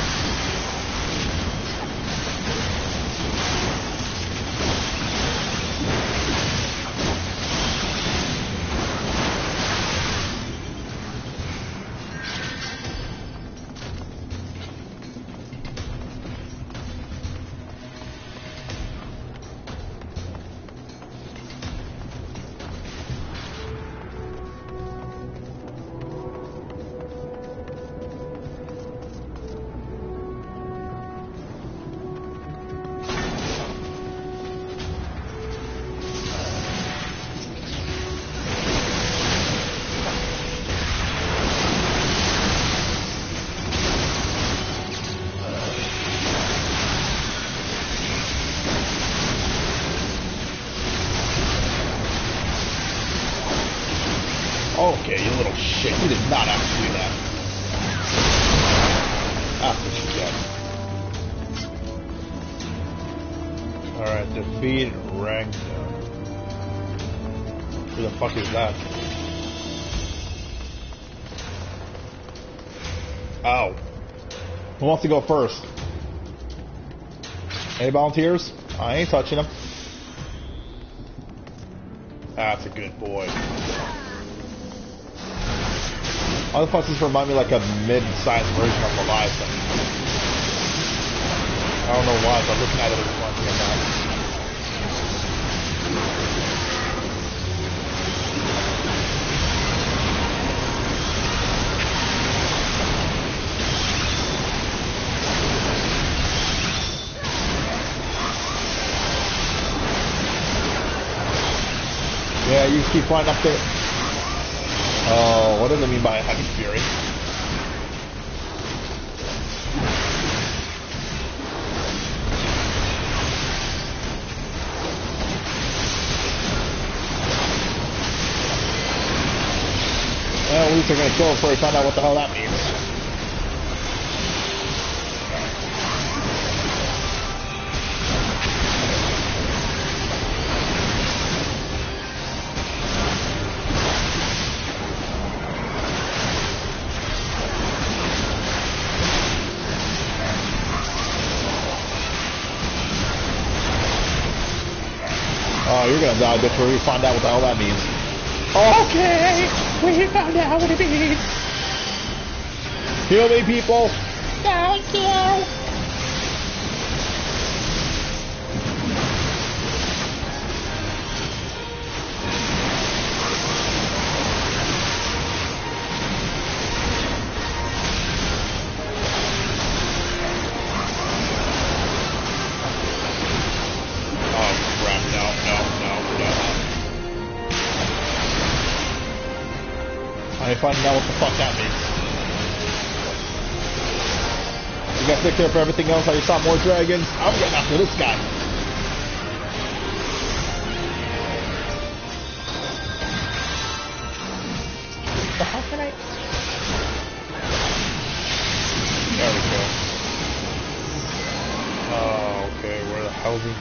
Okay, you little shit. You did not have to do that. That's what you get. Alright, defeat Ragnar. Who the fuck is that? Oh. Who wants to go first? Any volunteers? I ain't touching them. That's a good boy. All the fucks remind me like a mid-sized version of Leviathan. I don't know why, but looking at it, it reminds me of that. Yeah, you keep flying up there. Oh, what does it mean by a heavy fury? Well, at least they're gonna kill him before we find out what the hell that means. Oh, you're gonna die before we find out what the hell that means. Okay, we found out what it means. Heal me, people. Thank you. Finding out what the fuck that means. You guys take care for everything else. I just saw more dragons. I'm getting after this guy. How can I? There we go. Oh, okay. Where the hell is he?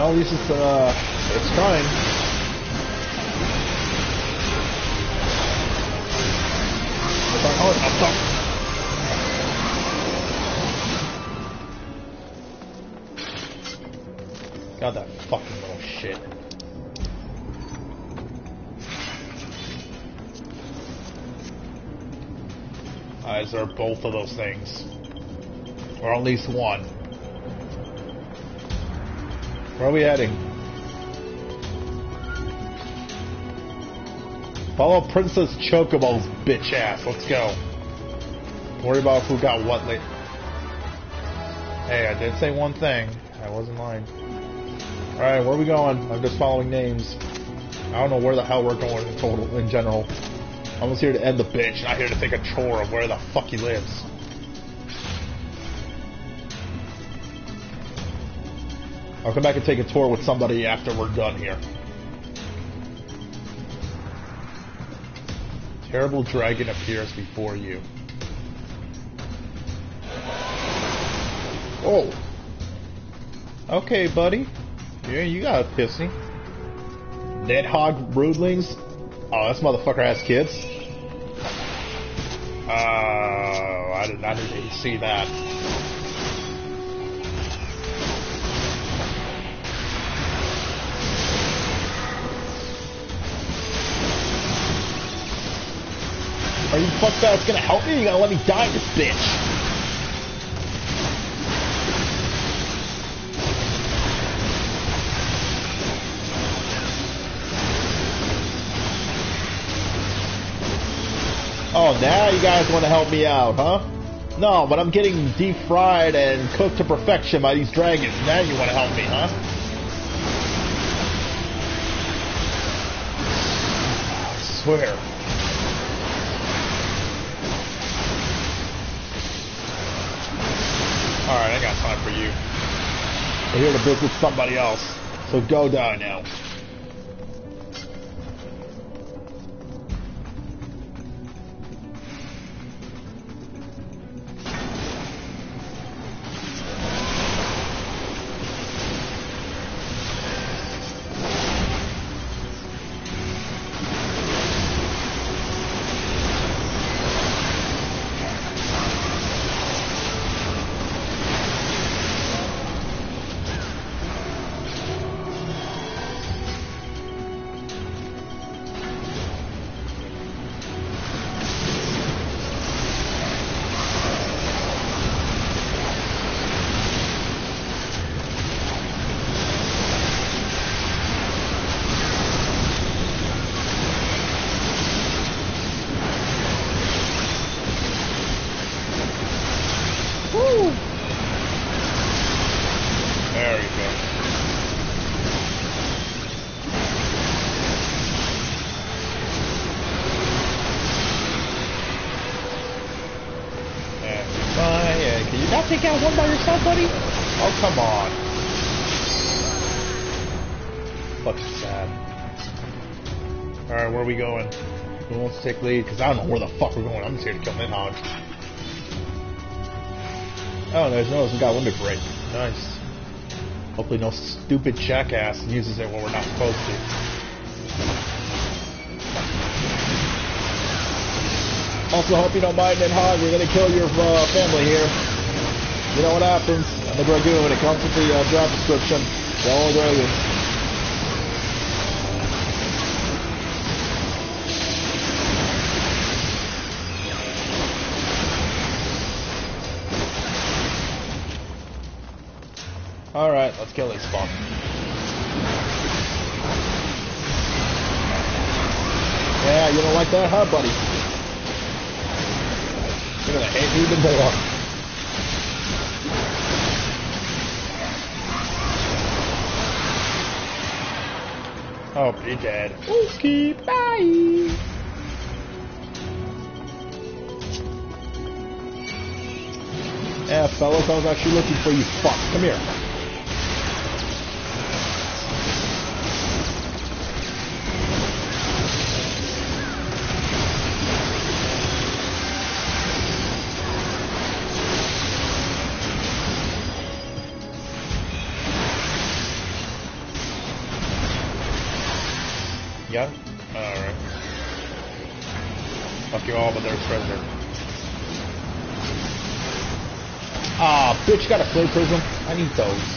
Well, at least it's trying. God, that fucking little shit. Is there both of those things? Or at least one? Where are we heading? Follow Princess Chocobo's bitch ass. Let's go. Worry about who got what late. Hey, I did say one thing. I wasn't lying. Alright, where are we going? I'm just following names. I don't know where the hell we're going in general. I was here to end the bitch, not here to take a tour of where the fuck he lives. I'll come back and take a tour with somebody after we're done here. Terrible dragon appears before you. Oh. Okay, buddy. Yeah, you got a pissy. Nidhogg broodlings. Oh, this motherfucker has kids. I did not even see that. Are you fucked that's gonna help me? You gotta let me die, this bitch. Oh, now you guys want to help me out, huh? No, but I'm getting deep fried and cooked to perfection by these dragons. Now you want to help me, huh? I swear. Alright, I got time for you. I'm here to visit somebody else. So go die now. Take out one by yourself, buddy? Oh, come on. Fucking sad. Alright, where are we going? Who wants to take lead? Because I don't know where the fuck we're going. I'm just here to kill Nidhogg. Oh, there's no, we got limit break. Nice. Hopefully no stupid jackass uses it when we're not supposed to. Also, hope you don't mind, Nidhogg. We're gonna kill your family here. You know what happens in the Dragoon, it comes with the job description. The old dragons. Alright, let's kill this fuck. Yeah, you don't like that, huh, buddy? You're gonna hate me even more. Oh, be dead. Okay, bye. Yeah, fellas, I was actually looking for you. Fuck, come here. taking all of their treasure. Ah, bitch, got a flare prism. I need those.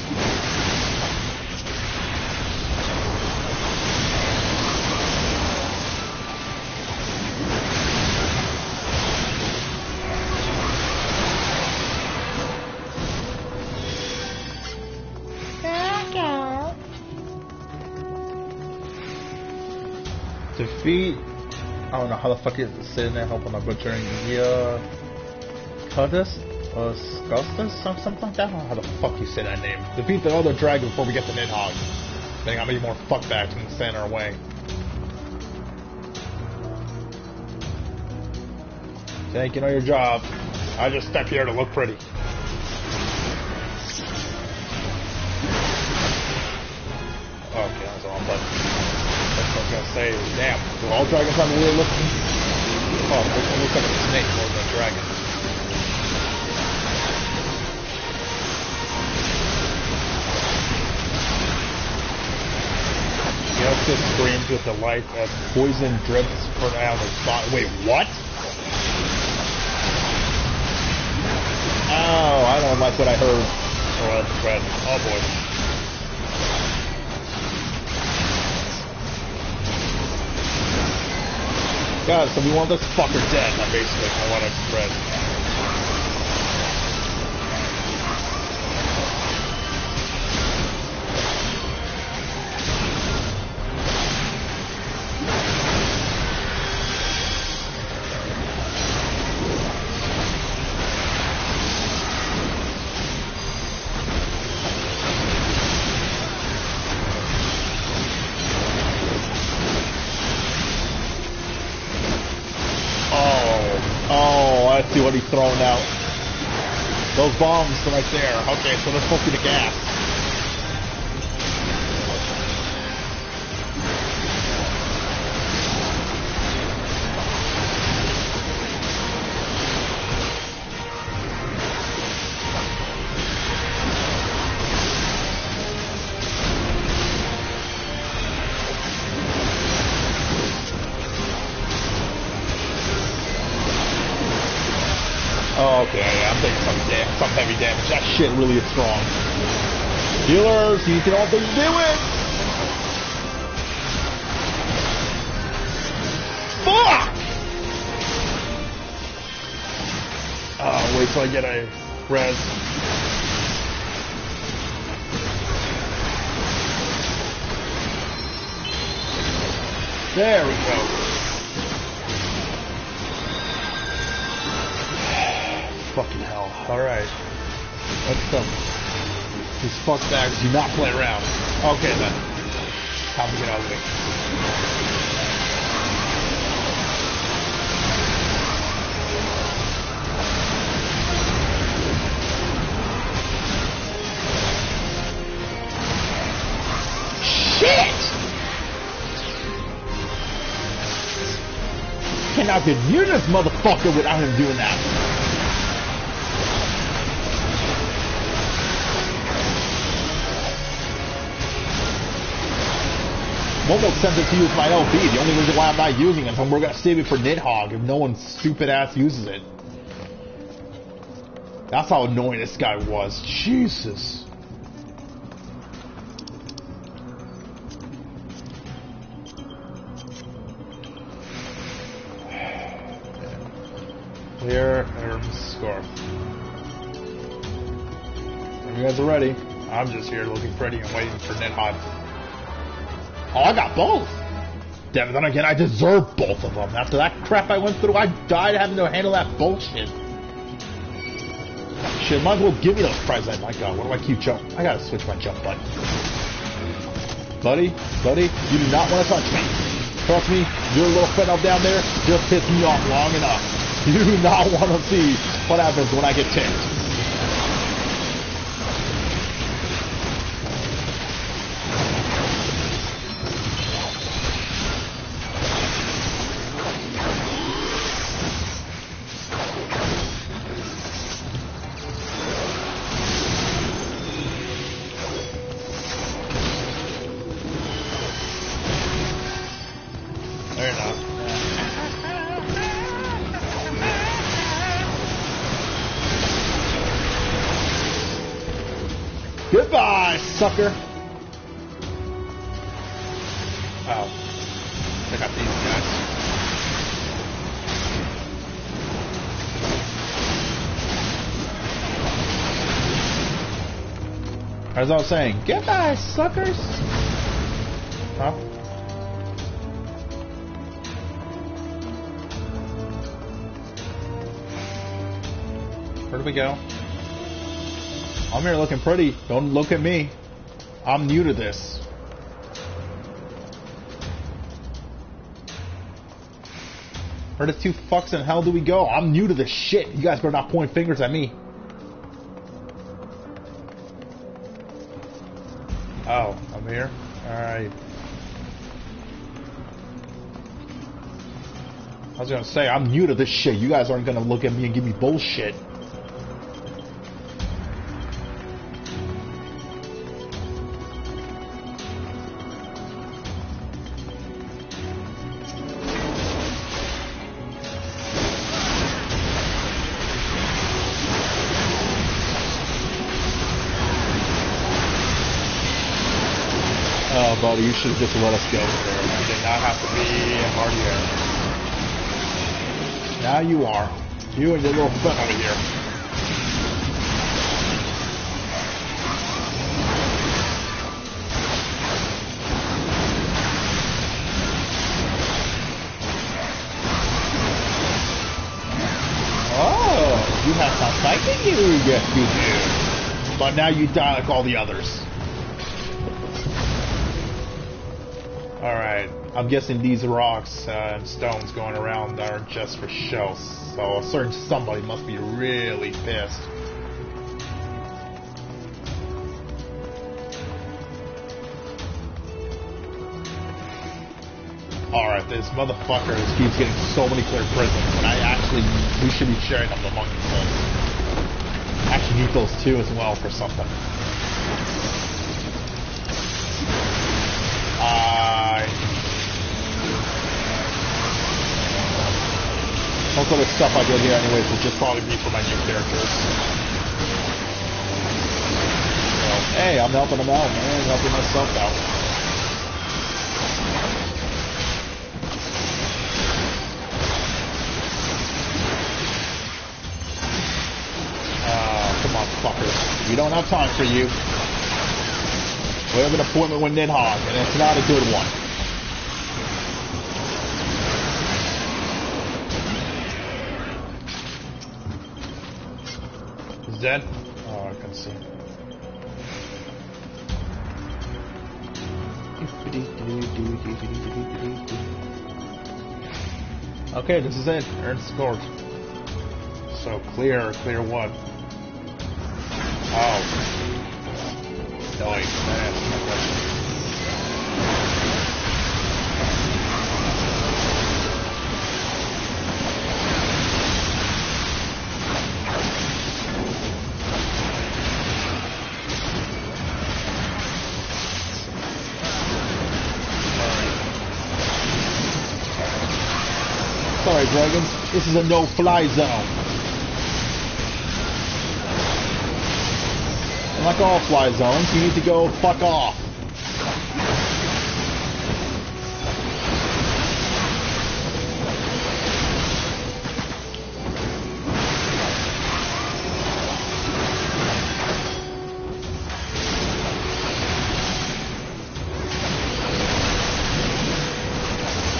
Defeat. I don't know how the fuck is sitting there helping my butchering. Yeah. Cudus? Or Sculstus? Something like that? I don't know how the fuck you say that name. Defeat the other dragon before we get to Nidhogg. I think how many more fuckbacks can stand in our way. Jake, you know your job. I just step here to look pretty. Okay, that's all I'm button. That's what I was gonna say. Damn, do all dragons have a weird looking? Oh, this one looks like a snake more than a dragon. Yeltsin screams with delight as poison drips from out of his body. Wait, what? Oh, I don't like what I heard. Oh, that's red. Oh boy. God, so we want this fucker dead. Basically, I want it red. See what he's throwing out. Those bombs are right there. Okay, so they're supposed to be the gas. Oh, okay, yeah, I'm taking some heavy damage. That shit really is strong. Healers, you can all do it! Fuck! Oh, wait till I get a res. There we go. Fucking hell. Alright. Let's go. These fuckbags do not play around. Okay then. Time to get ugly. Shit! Cannot get near this motherfucker without him doing that. Almost tempted to use my LB. The only reason why I'm not using it is we're gonna save it for Nidhogg if no one stupid ass uses it. That's how annoying this guy was. Jesus. Clear Herm's scarf. You guys are ready. I'm just here looking pretty and waiting for Nidhogg. Oh, I got both. Damn it, then again, I deserve both of them. After that crap I went through, I died having to handle that bullshit. Shit, might as well give me those prizes. My God, what do I keep jumping? I gotta switch my jump button. Buddy, you do not want to touch me. Trust me, your little friend up down there just pissed me off long enough. You do not want to see what happens when I get ticked. Goodbye, sucker. Oh. I got these guys. As I was saying, goodbye, suckers. Huh? Where do we go? I'm here looking pretty. Don't look at me. I'm new to this. Where the two fucks in hell do we go? I'm new to this shit. You guys better not point fingers at me. Oh, I'm here? Alright. I was gonna say, I'm new to this shit. You guys aren't gonna look at me and give me bullshit. Oh, buddy, you should have just let us go there. You did not have to be in Mardier. Now you are. You and your little foot over here. Oh, you have some fight in you. Yes, you do. But now you die like all the others. Alright, I'm guessing these rocks and stones going around aren't just for show, so a certain somebody must be really pissed. Alright, this motherfucker keeps getting so many clear prisms, and we should be sharing them among ourselves. Actually need those two as well for something. Most of the stuff I did here anyways will just probably be for my new characters. So, hey, I'm helping them out, man. I'm helping myself out. Come on, fuckers. We don't have time for you. We have an appointment with Nidhogg, and it's not a good one. He's dead? Oh, I can see. Okay, this is it. Earned scored. So clear one. Oh. Nice, man. Sorry, dragons. This is a no-fly zone. And like all fly zones, you need to go fuck off.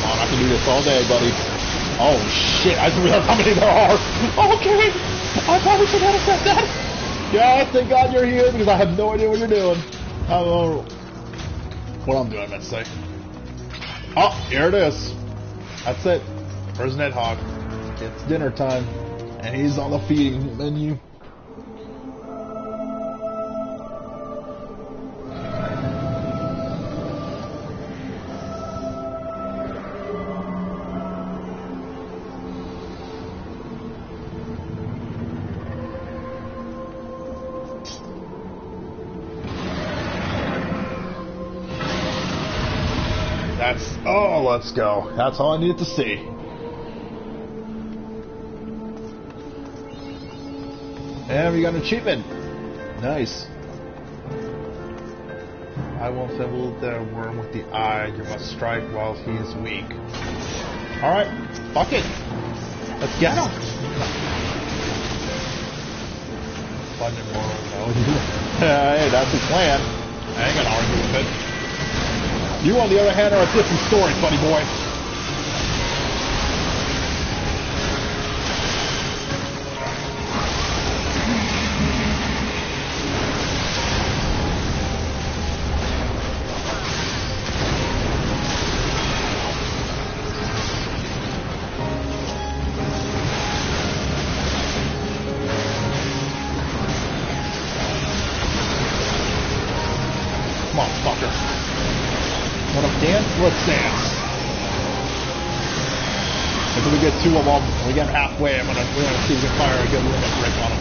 Come on, I can do this all day, buddy. Oh shit, I didn't realize how many there are. Okay, I probably should have said that. Yeah, thank God you're here because I have no idea what you're doing. I don't know what I'm doing, let's say. Oh, here it is. That's it. Where's Nidhogg? It's dinner time, and he's on the feeding menu. Oh, let's go. That's all I needed to see. And we got an achievement. Nice. I will fill the worm with the eye. You must strike while he is weak. Alright, fuck it. Let's get him. Funding moral value. Hey, that's the plan. I ain't gonna argue with it. You, on the other hand, are a different story, buddy boy. Come on, fucker. Wanna dance? Let's dance. If we get two of them, we get halfway, we're gonna see if we can fire a good limit break on them.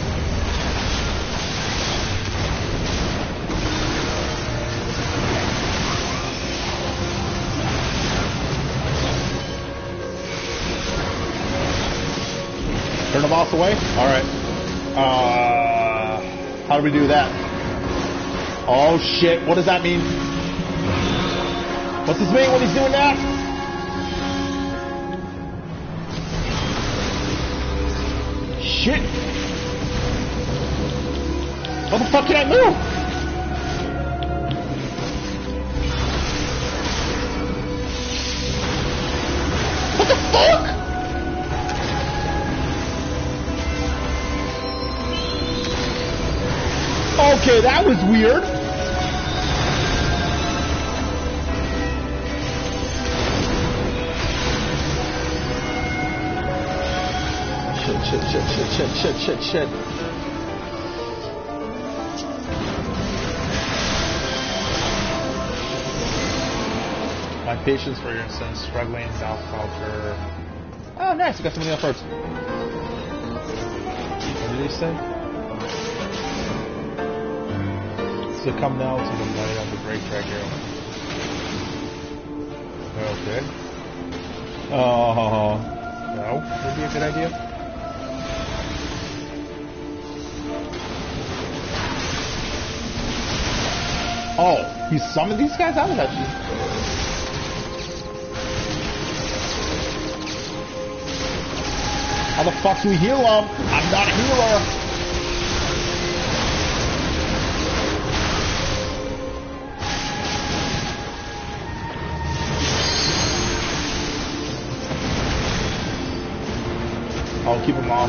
Turn the boss away? Alright. How do we do that? Oh shit, what does that mean? What's this mean when he's doing that? Shit! How the fuck can I move? What the fuck? Okay, that was weird. Shit. My patience, for instance, struggling now culture. Oh, nice, we got something else first. What did he say? Succumb now to the light of the great dragon. Okay. No, would be a good idea. Oh, he summoned these guys? That was actually... How the fuck do we heal them? I'm not a healer. I'll keep him off.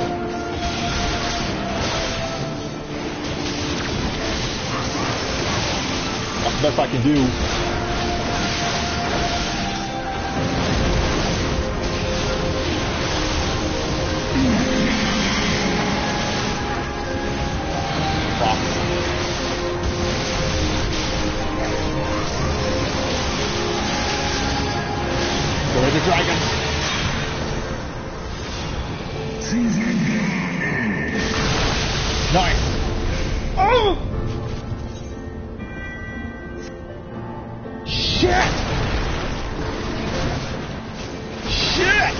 That's the best I can do. Fuck. Go away the dragon. Nice. Oh! Shit! Shit!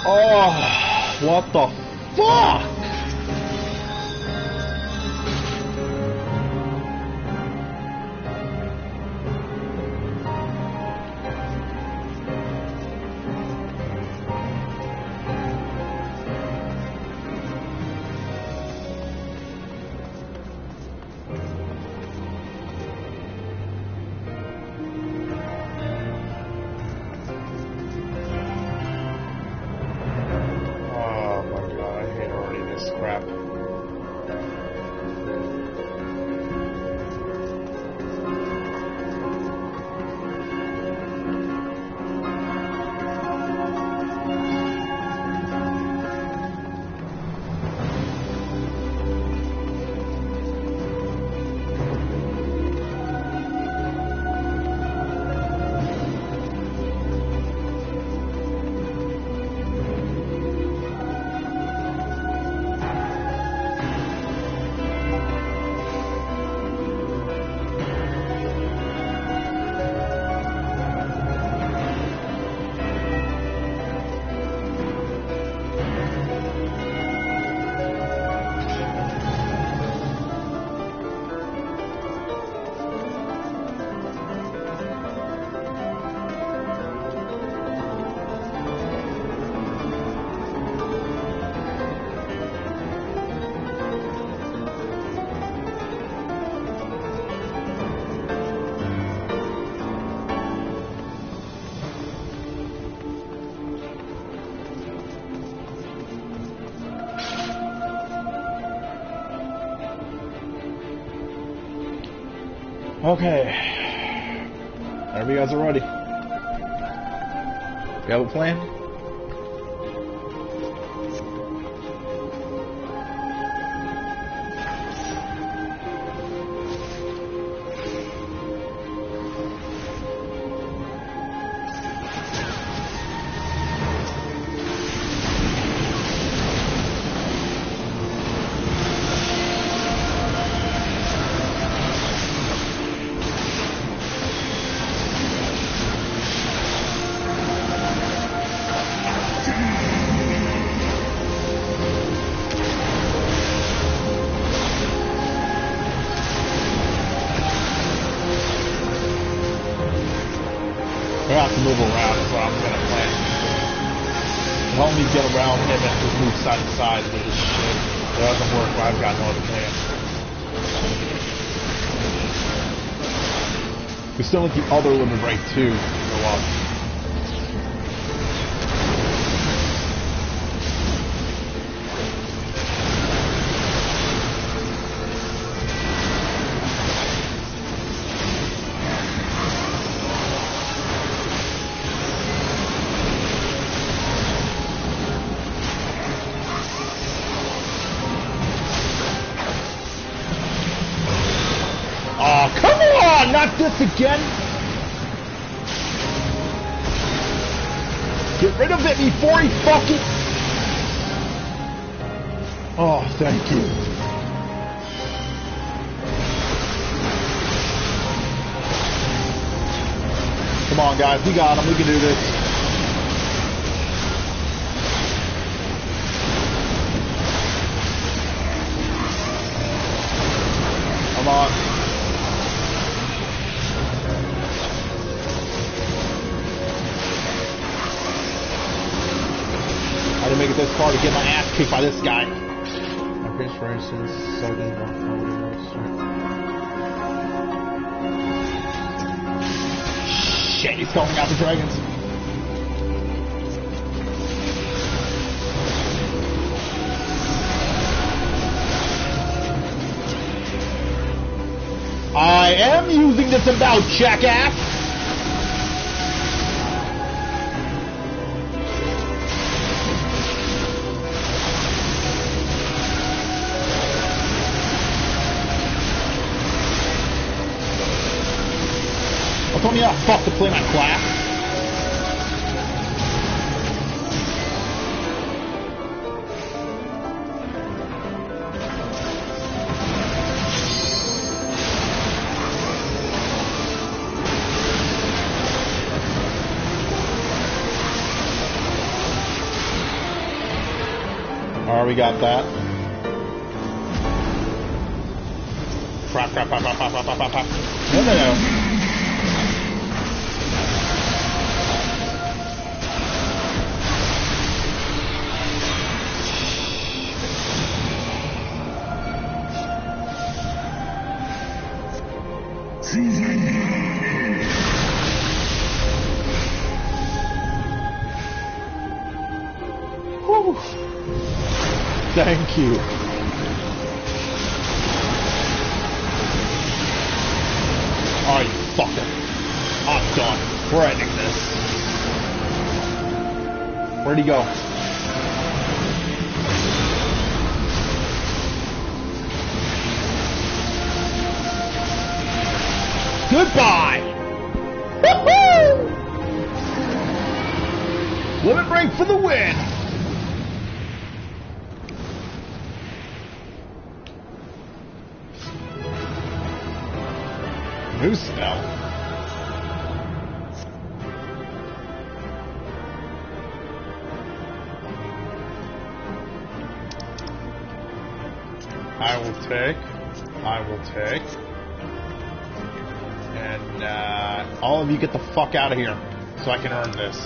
Oh, what the fuck? Oh my god, I hate already this. Okay. Whenever you guys are ready. You have a plan? I have to move around, so I'm gonna plan. Help me get around him and just move side to side with this shit. If it doesn't work, well, I've got no other plan. We still need the other limit break too to go up. Oh, come on! Not this again! Get rid of it before he fucking... Oh, thank you. Come on, guys. We got him. We can do this. Come on. I didn't make it this far to get my ass kicked by this guy. My base races, shit, he's calling out the dragons. I am using this about, jackass! Don't tell me how fuck to play my class. Alright, we got that. Crap. No. Whew. Thank you. Oh, you fucker. I'm done. We're ending this. Where'd he go? Goodbye! Woohoo! Limit break for the win! New spell. I will take. And all of you get the fuck out of here so I can earn this.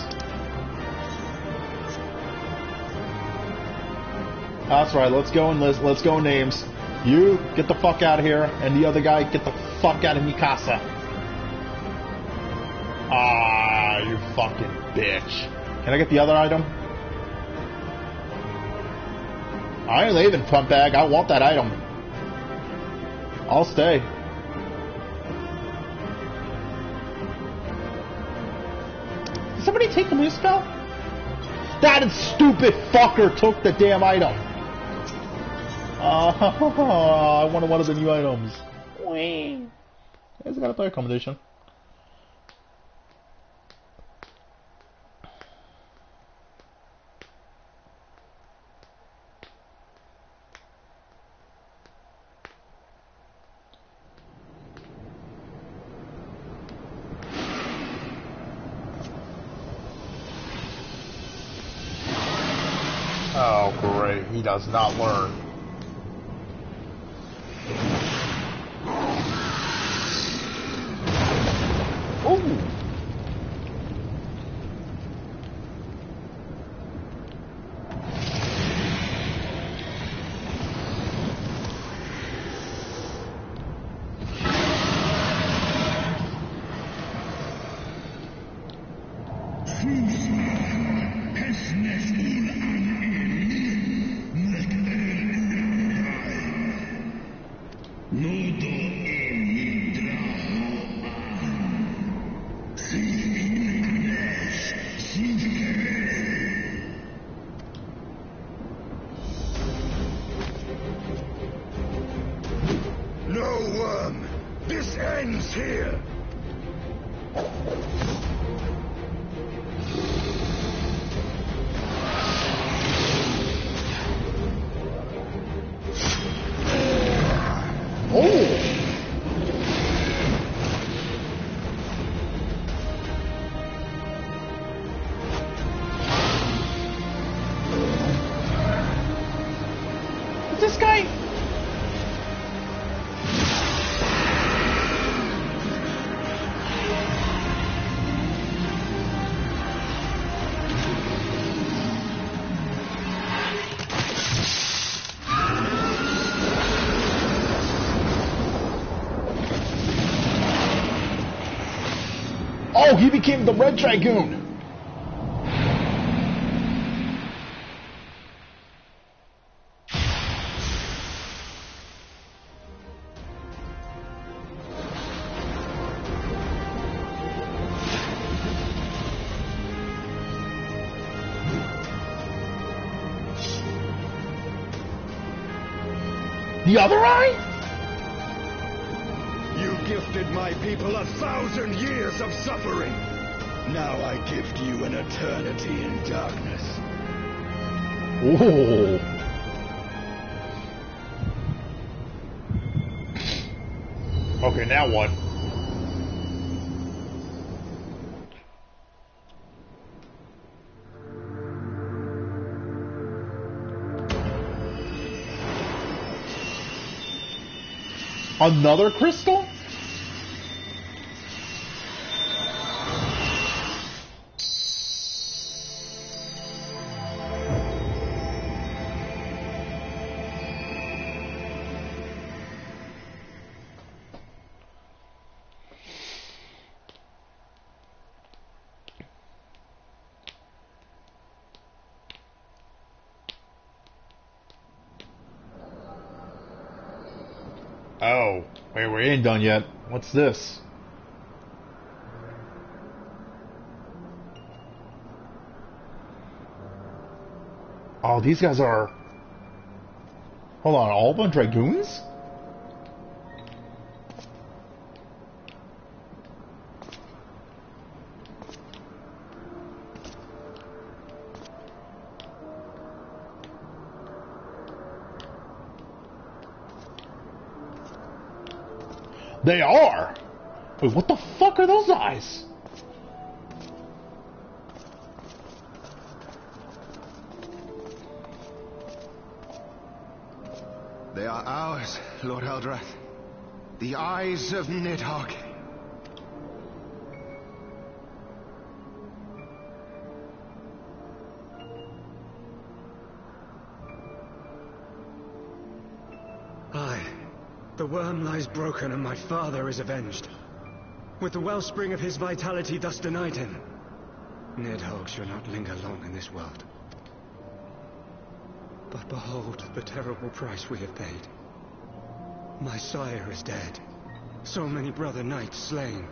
That's right, let's go and let's go names. You get the fuck out of here, and the other guy get the fuck out of Mikasa. Ah, you fucking bitch. Can I get the other item? I ain't leaving, pump bag. I want that item. I'll stay. Did somebody take the moose spell? That stupid fucker took the damn item. I wanted one of the new items. Wait. It's got a player accommodation. Oh, great. He does not learn. Ooh. No, Worm! This ends here! This guy. Oh, he became the Red Dragoon. The other eye? You gifted my people 1,000 years of suffering. Now I gift you an eternity in darkness. Ooh. Okay, now what? Another crystal? Oh, wait, we ain't done yet. What's this? Oh, these guys are... Hold on, all of them Dragoons? They are! Wait, what the fuck are those eyes? They are ours, Lord Eldrath. The eyes of Nidhogg. Aye. The worm lies broken and my father is avenged. With the wellspring of his vitality thus denied him, Nidhogg shall not linger long in this world. But behold the terrible price we have paid. My sire is dead. So many brother knights slain.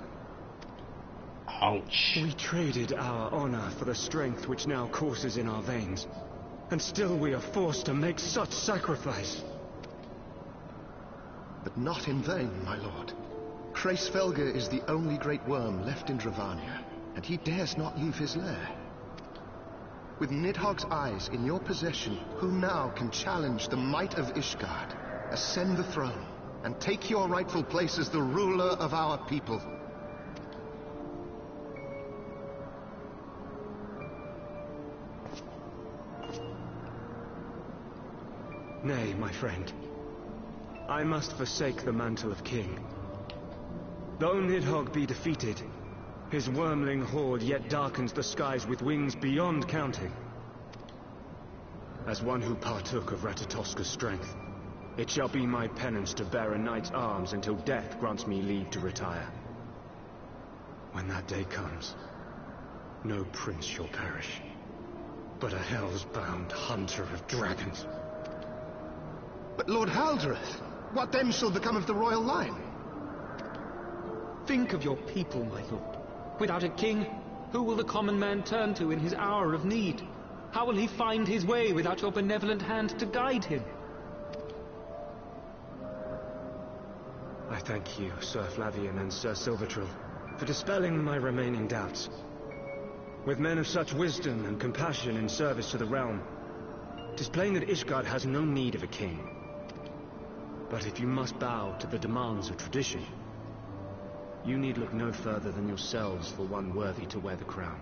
Ouch. We traded our honor for the strength which now courses in our veins. And still we are forced to make such sacrifice. But not in vain, my lord. Hraesvelgr is the only great worm left in Dravania, and he dares not leave his lair. With Nidhogg's eyes in your possession, who now can challenge the might of Ishgard, ascend the throne, and take your rightful place as the ruler of our people? Nay, my friend. I must forsake the mantle of king. Though Nidhogg be defeated, his wormling horde yet darkens the skies with wings beyond counting. As one who partook of Ratatoska's strength, it shall be my penance to bear a knight's arms until death grants me leave to retire. When that day comes, no prince shall perish, but a hell's-bound hunter of dragons. But Lord Haldreth, what then shall become of the royal line? Think of your people, my lord. Without a king, who will the common man turn to in his hour of need? How will he find his way without your benevolent hand to guide him? I thank you, Sir Flavian and Sir Silvertrill, for dispelling my remaining doubts. With men of such wisdom and compassion in service to the realm, it is plain that Ishgard has no need of a king. But if you must bow to the demands of tradition, you need look no further than yourselves for one worthy to wear the crown.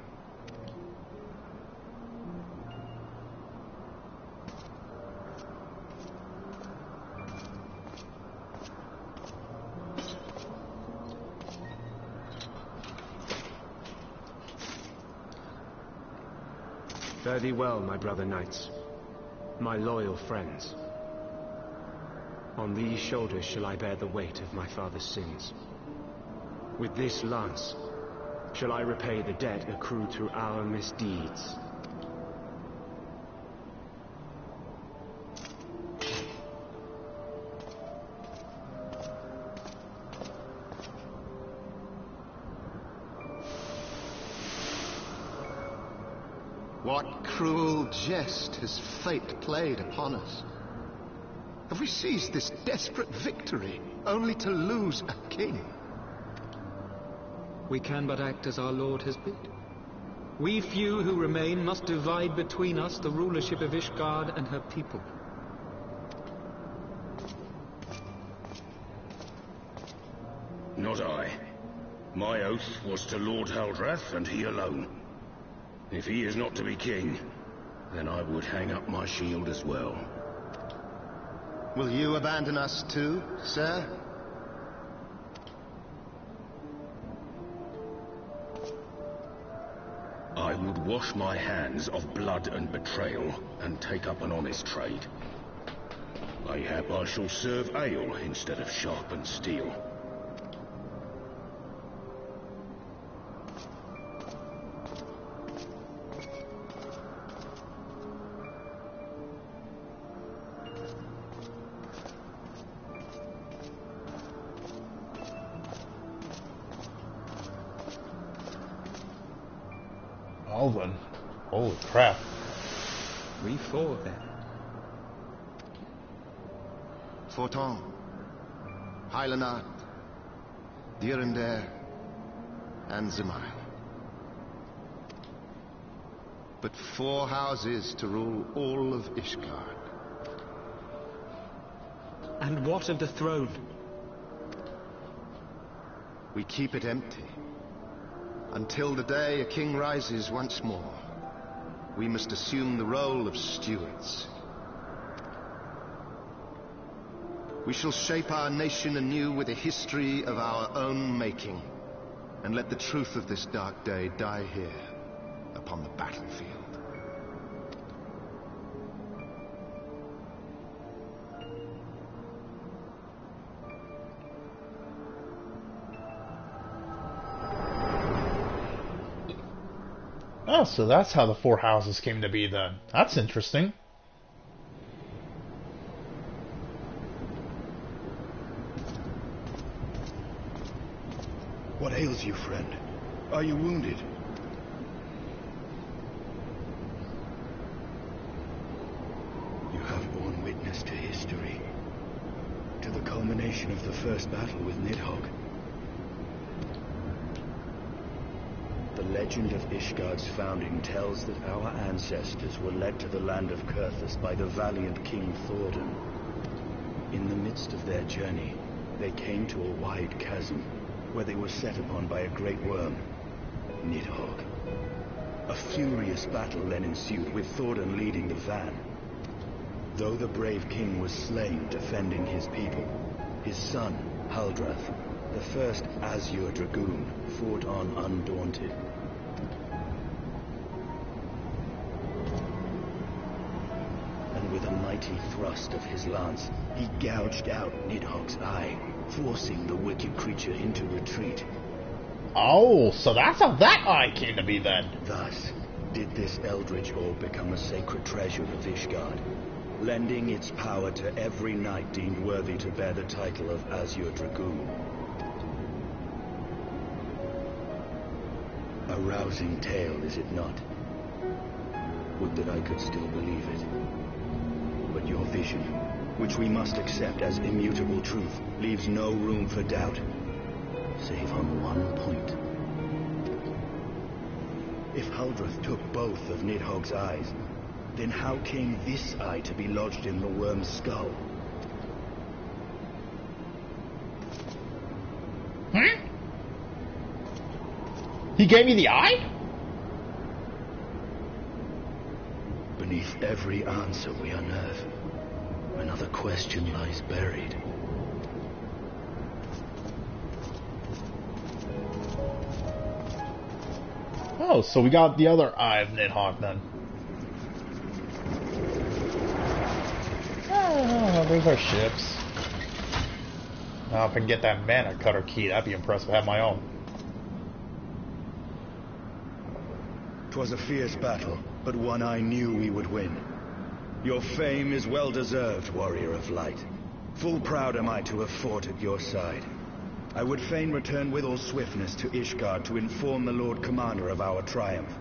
Fare thee well, my brother knights, my loyal friends. On these shoulders shall I bear the weight of my father's sins. With this lance shall I repay the debt accrued through our misdeeds. What cruel jest has fate played upon us? Have we seized this desperate victory only to lose a king? We can but act as our Lord has bid. We few who remain must divide between us the rulership of Ishgard and her people. Not I. My oath was to Lord Haldrath, and he alone. If he is not to be king, then I would hang up my shield as well. Will you abandon us too, sir? I would wash my hands of blood and betrayal, and take up an honest trade. Mayhap I shall serve ale instead of sharpened steel. Alvin. Holy crap. We four, then. Forton, Heilenard, Dyrendare, and Zimai. But 4 houses to rule all of Ishgard. And what of the throne? We keep it empty. Until the day a king rises once more, we must assume the role of stewards. We shall shape our nation anew with a history of our own making, and let the truth of this dark day die here, upon the battlefield. Oh, so that's how the 4 houses came to be then. That's interesting. What ails you, friend? Are you wounded? You have borne witness to history. To the culmination of the first battle with Nidhogg. The legend of Ishgard's founding tells that our ancestors were led to the land of Kurthus by the valiant King Thordan. In the midst of their journey, they came to a wide chasm, where they were set upon by a great worm, Nidhogg. A furious battle then ensued, with Thordan leading the van. Though the brave king was slain defending his people, his son, Haldrath, the first Azure Dragoon, fought on undaunted. And with a mighty thrust of his lance, he gouged out Nidhogg's eye, forcing the wicked creature into retreat. Oh, so that's how that eye came to be then. Thus, did this eldritch orb become a sacred treasure of Ishgard, lending its power to every knight deemed worthy to bear the title of Azure Dragoon. A rousing tale, is it not? Would that I could still believe it. But your vision, which we must accept as immutable truth, leaves no room for doubt, save on one point. If Haldrath took both of Nidhogg's eyes, then how came this eye to be lodged in the worm's skull? He gave me the eye? Beneath every answer we unearth, another question lies buried. Oh, so we got the other eye of Nidhogg then. Oh, there's our ships. Now if I can get that mana cutter key, that'd be impressive. I have my own. 'Twas a fierce battle, but one I knew we would win. Your fame is well deserved, warrior of light. Full proud am I to have fought at your side. I would fain return with all swiftness to Ishgard to inform the Lord Commander of our triumph.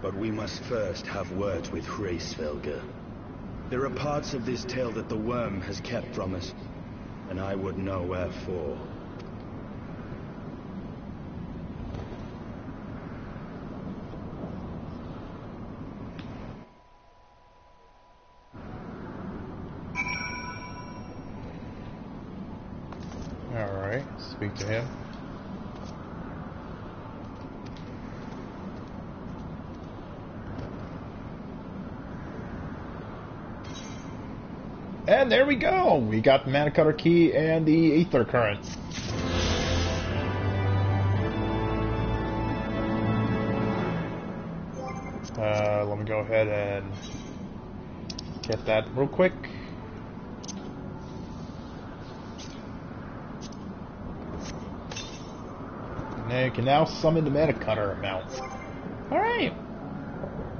But we must first have words with Hraesvelgr. There are parts of this tale that the worm has kept from us, and I would know wherefore. Alright, speak to him. And there we go! We got the mana cutter key and the Aether Current. Let me go ahead and get that real quick. And you can now summon the mana cutter mount. Alright!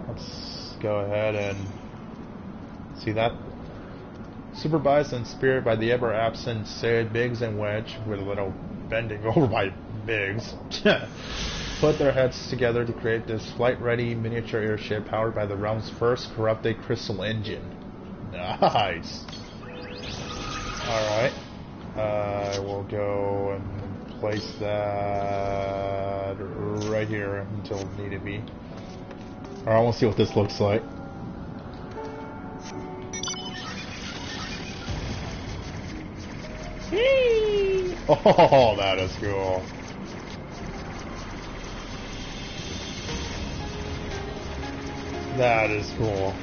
Let's go ahead and see that. Supervised and spirit by the ever-absent Cid, Biggs, and Wedge, with a little bending over by Biggs, put their heads together to create this flight-ready miniature airship powered by the realm's first corrupted crystal engine. Nice! Alright. I will go and place that right here until needed be. Alright, I want to see what this looks like. Oh, that is cool. That is cool.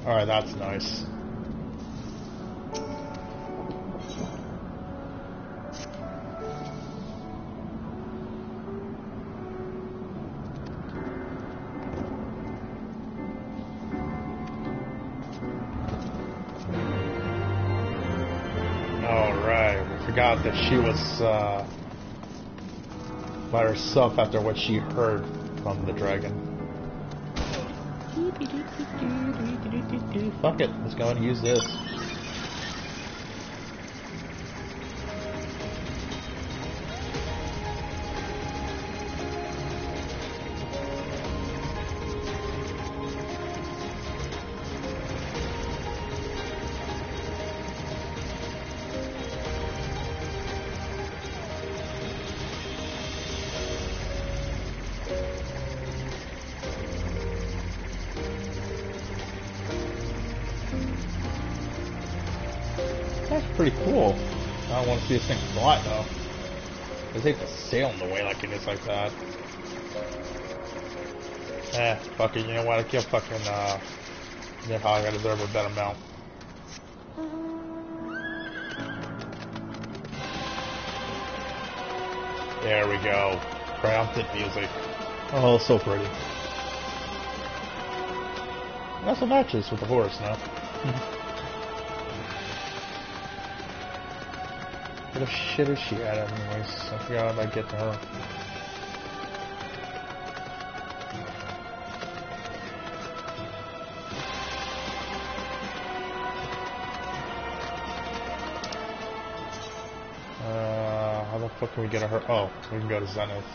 Alright, that's nice. Alright, we forgot that she was by herself after what she heard from the dragon. Fuck it, let's go and use this. That's pretty cool. I don't want to see this thing fly though. I just hate to sail in the way like it is like that. Fuck it, you know what? I can't fucking, Nidhogg, I deserve a better mount. There we go. Triumphant music. Oh, so pretty. That's what matches with the horse now. What the shit is she at anyways? I forgot about getting her. How the fuck can we get her? Oh, we can go to Zenith.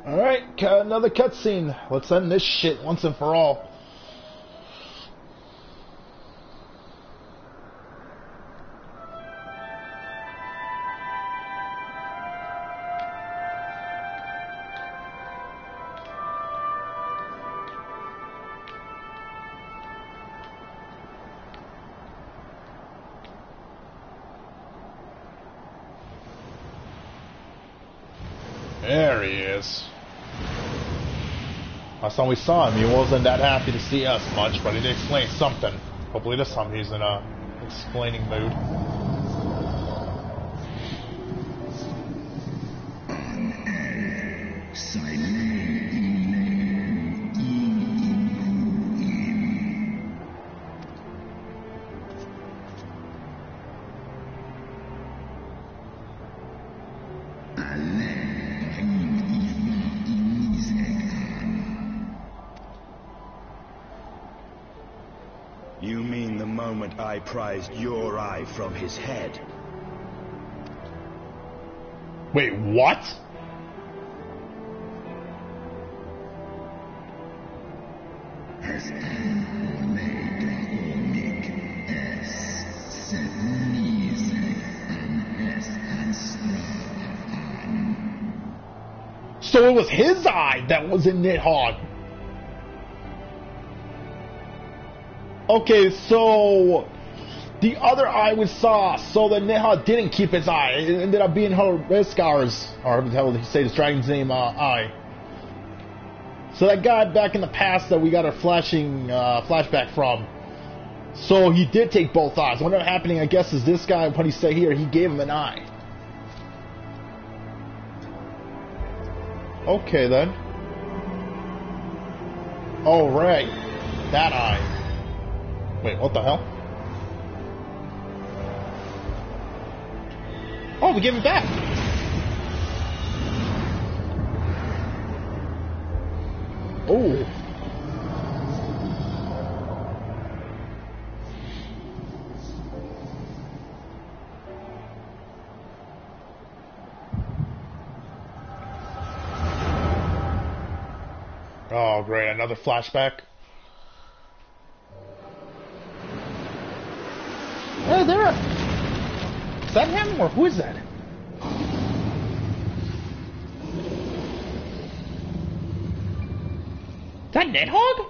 Alright, another cutscene. Let's end this shit once and for all. There he is. Last time we saw him, he wasn't that happy to see us much, but he did explain something. Hopefully this time he's in a explaining mood. You mean the moment I prized your eye from his head? Wait, what? So it was his eye that was in Nidhogg. Okay, so The other eye was sauce, so the Nidhogg didn't keep its eye. It ended up being her Riskar's, or how would he say this dragon's name, eye. So that guy back in the past that we got our flashback from, so he did take both eyes. What ended up happening, I guess, is this guy, what he said here, he gave him an eye. Okay, then. Oh, right. That eye. Wait, what the hell? Oh, we gave it back. Oh. Oh, great. Another flashback. Hey, there. Is that him, or who is that? Is that Nidhogg?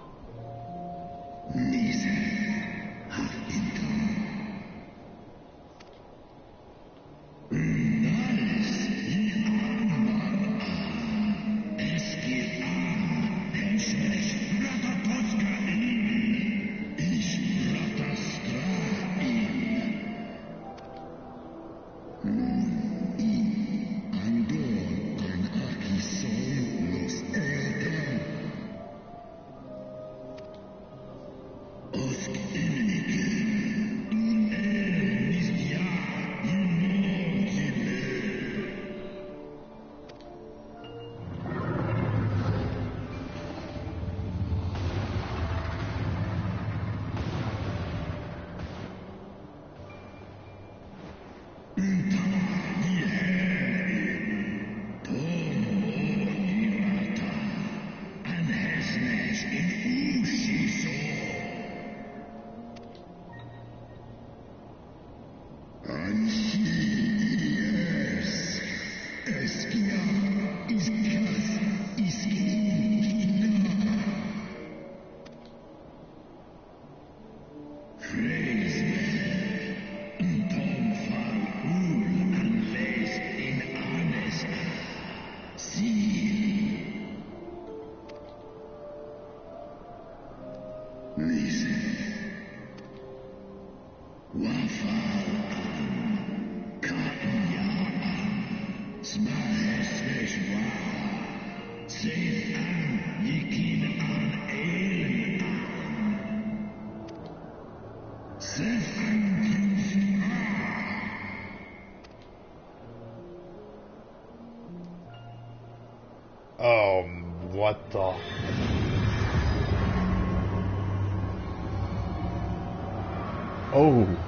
What the... Oh.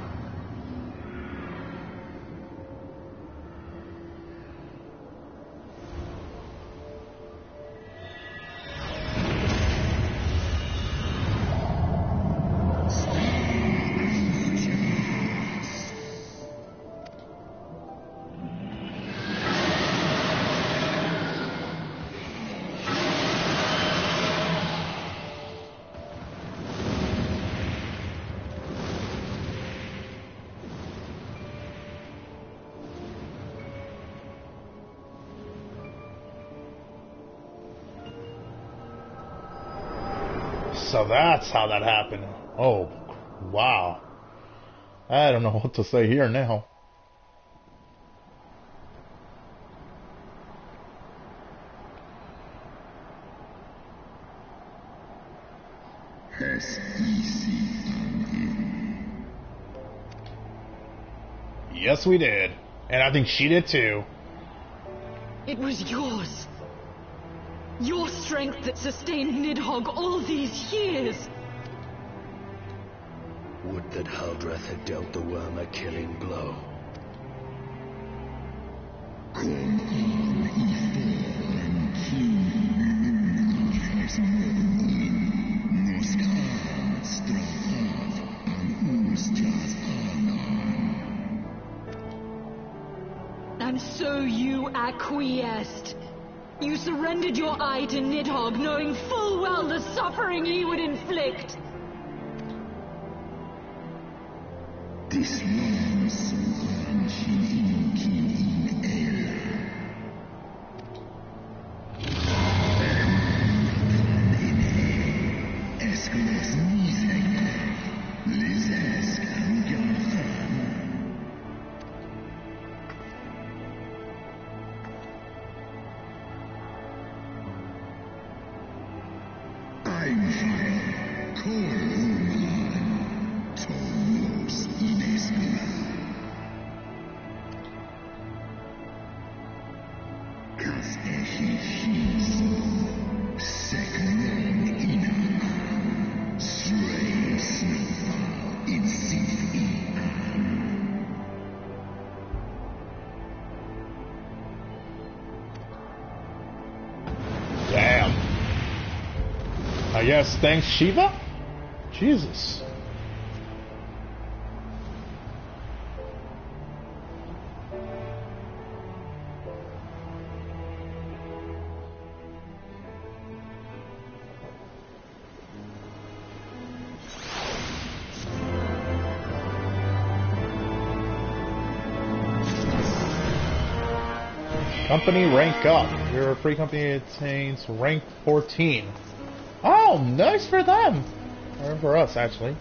So that's how that happened. Oh, wow. I don't know what to say here now. Yes, we did. And I think she did too. It was yours. Your strength that sustained Nidhogg all these years. Would that Haldreth had dealt the worm a killing blow. And so you acquiesced. You surrendered your eye to Nidhogg, knowing full well the suffering he would inflict. Damn. I guess thanks Shiva? Jesus. Company rank up. Your free company attains rank 14. Oh, nice for them. Or for us, actually.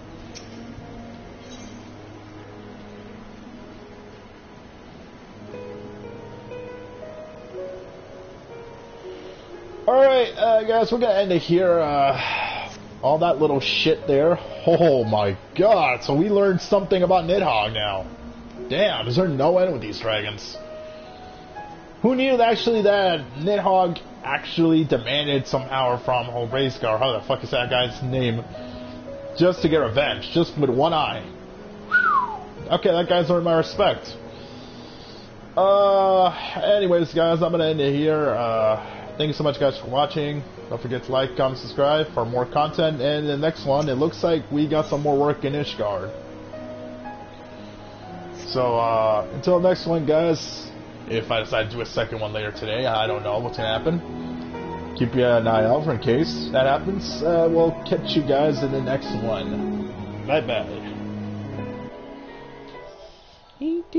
Alright, guys, we're gonna end it here. All that little shit there. Oh my god, so we learned something about Nidhogg now. Damn, is there no end with these dragons? Who knew that actually that Nidhogg actually demanded some power from Hraesgar, how the fuck is that guy's name, just to get revenge, just with one eye. Okay, that guy's earned my respect. Anyways, guys, I'm gonna end it here. Thank you so much, guys, for watching. Don't forget to like, comment, subscribe for more content. And the next one, it looks like we got some more work in Ishgard. So, until the next one, guys. If I decide to do a second one later today, I don't know what's gonna happen. Keep an eye out for in case that happens. We'll catch you guys in the next one. Bye bye.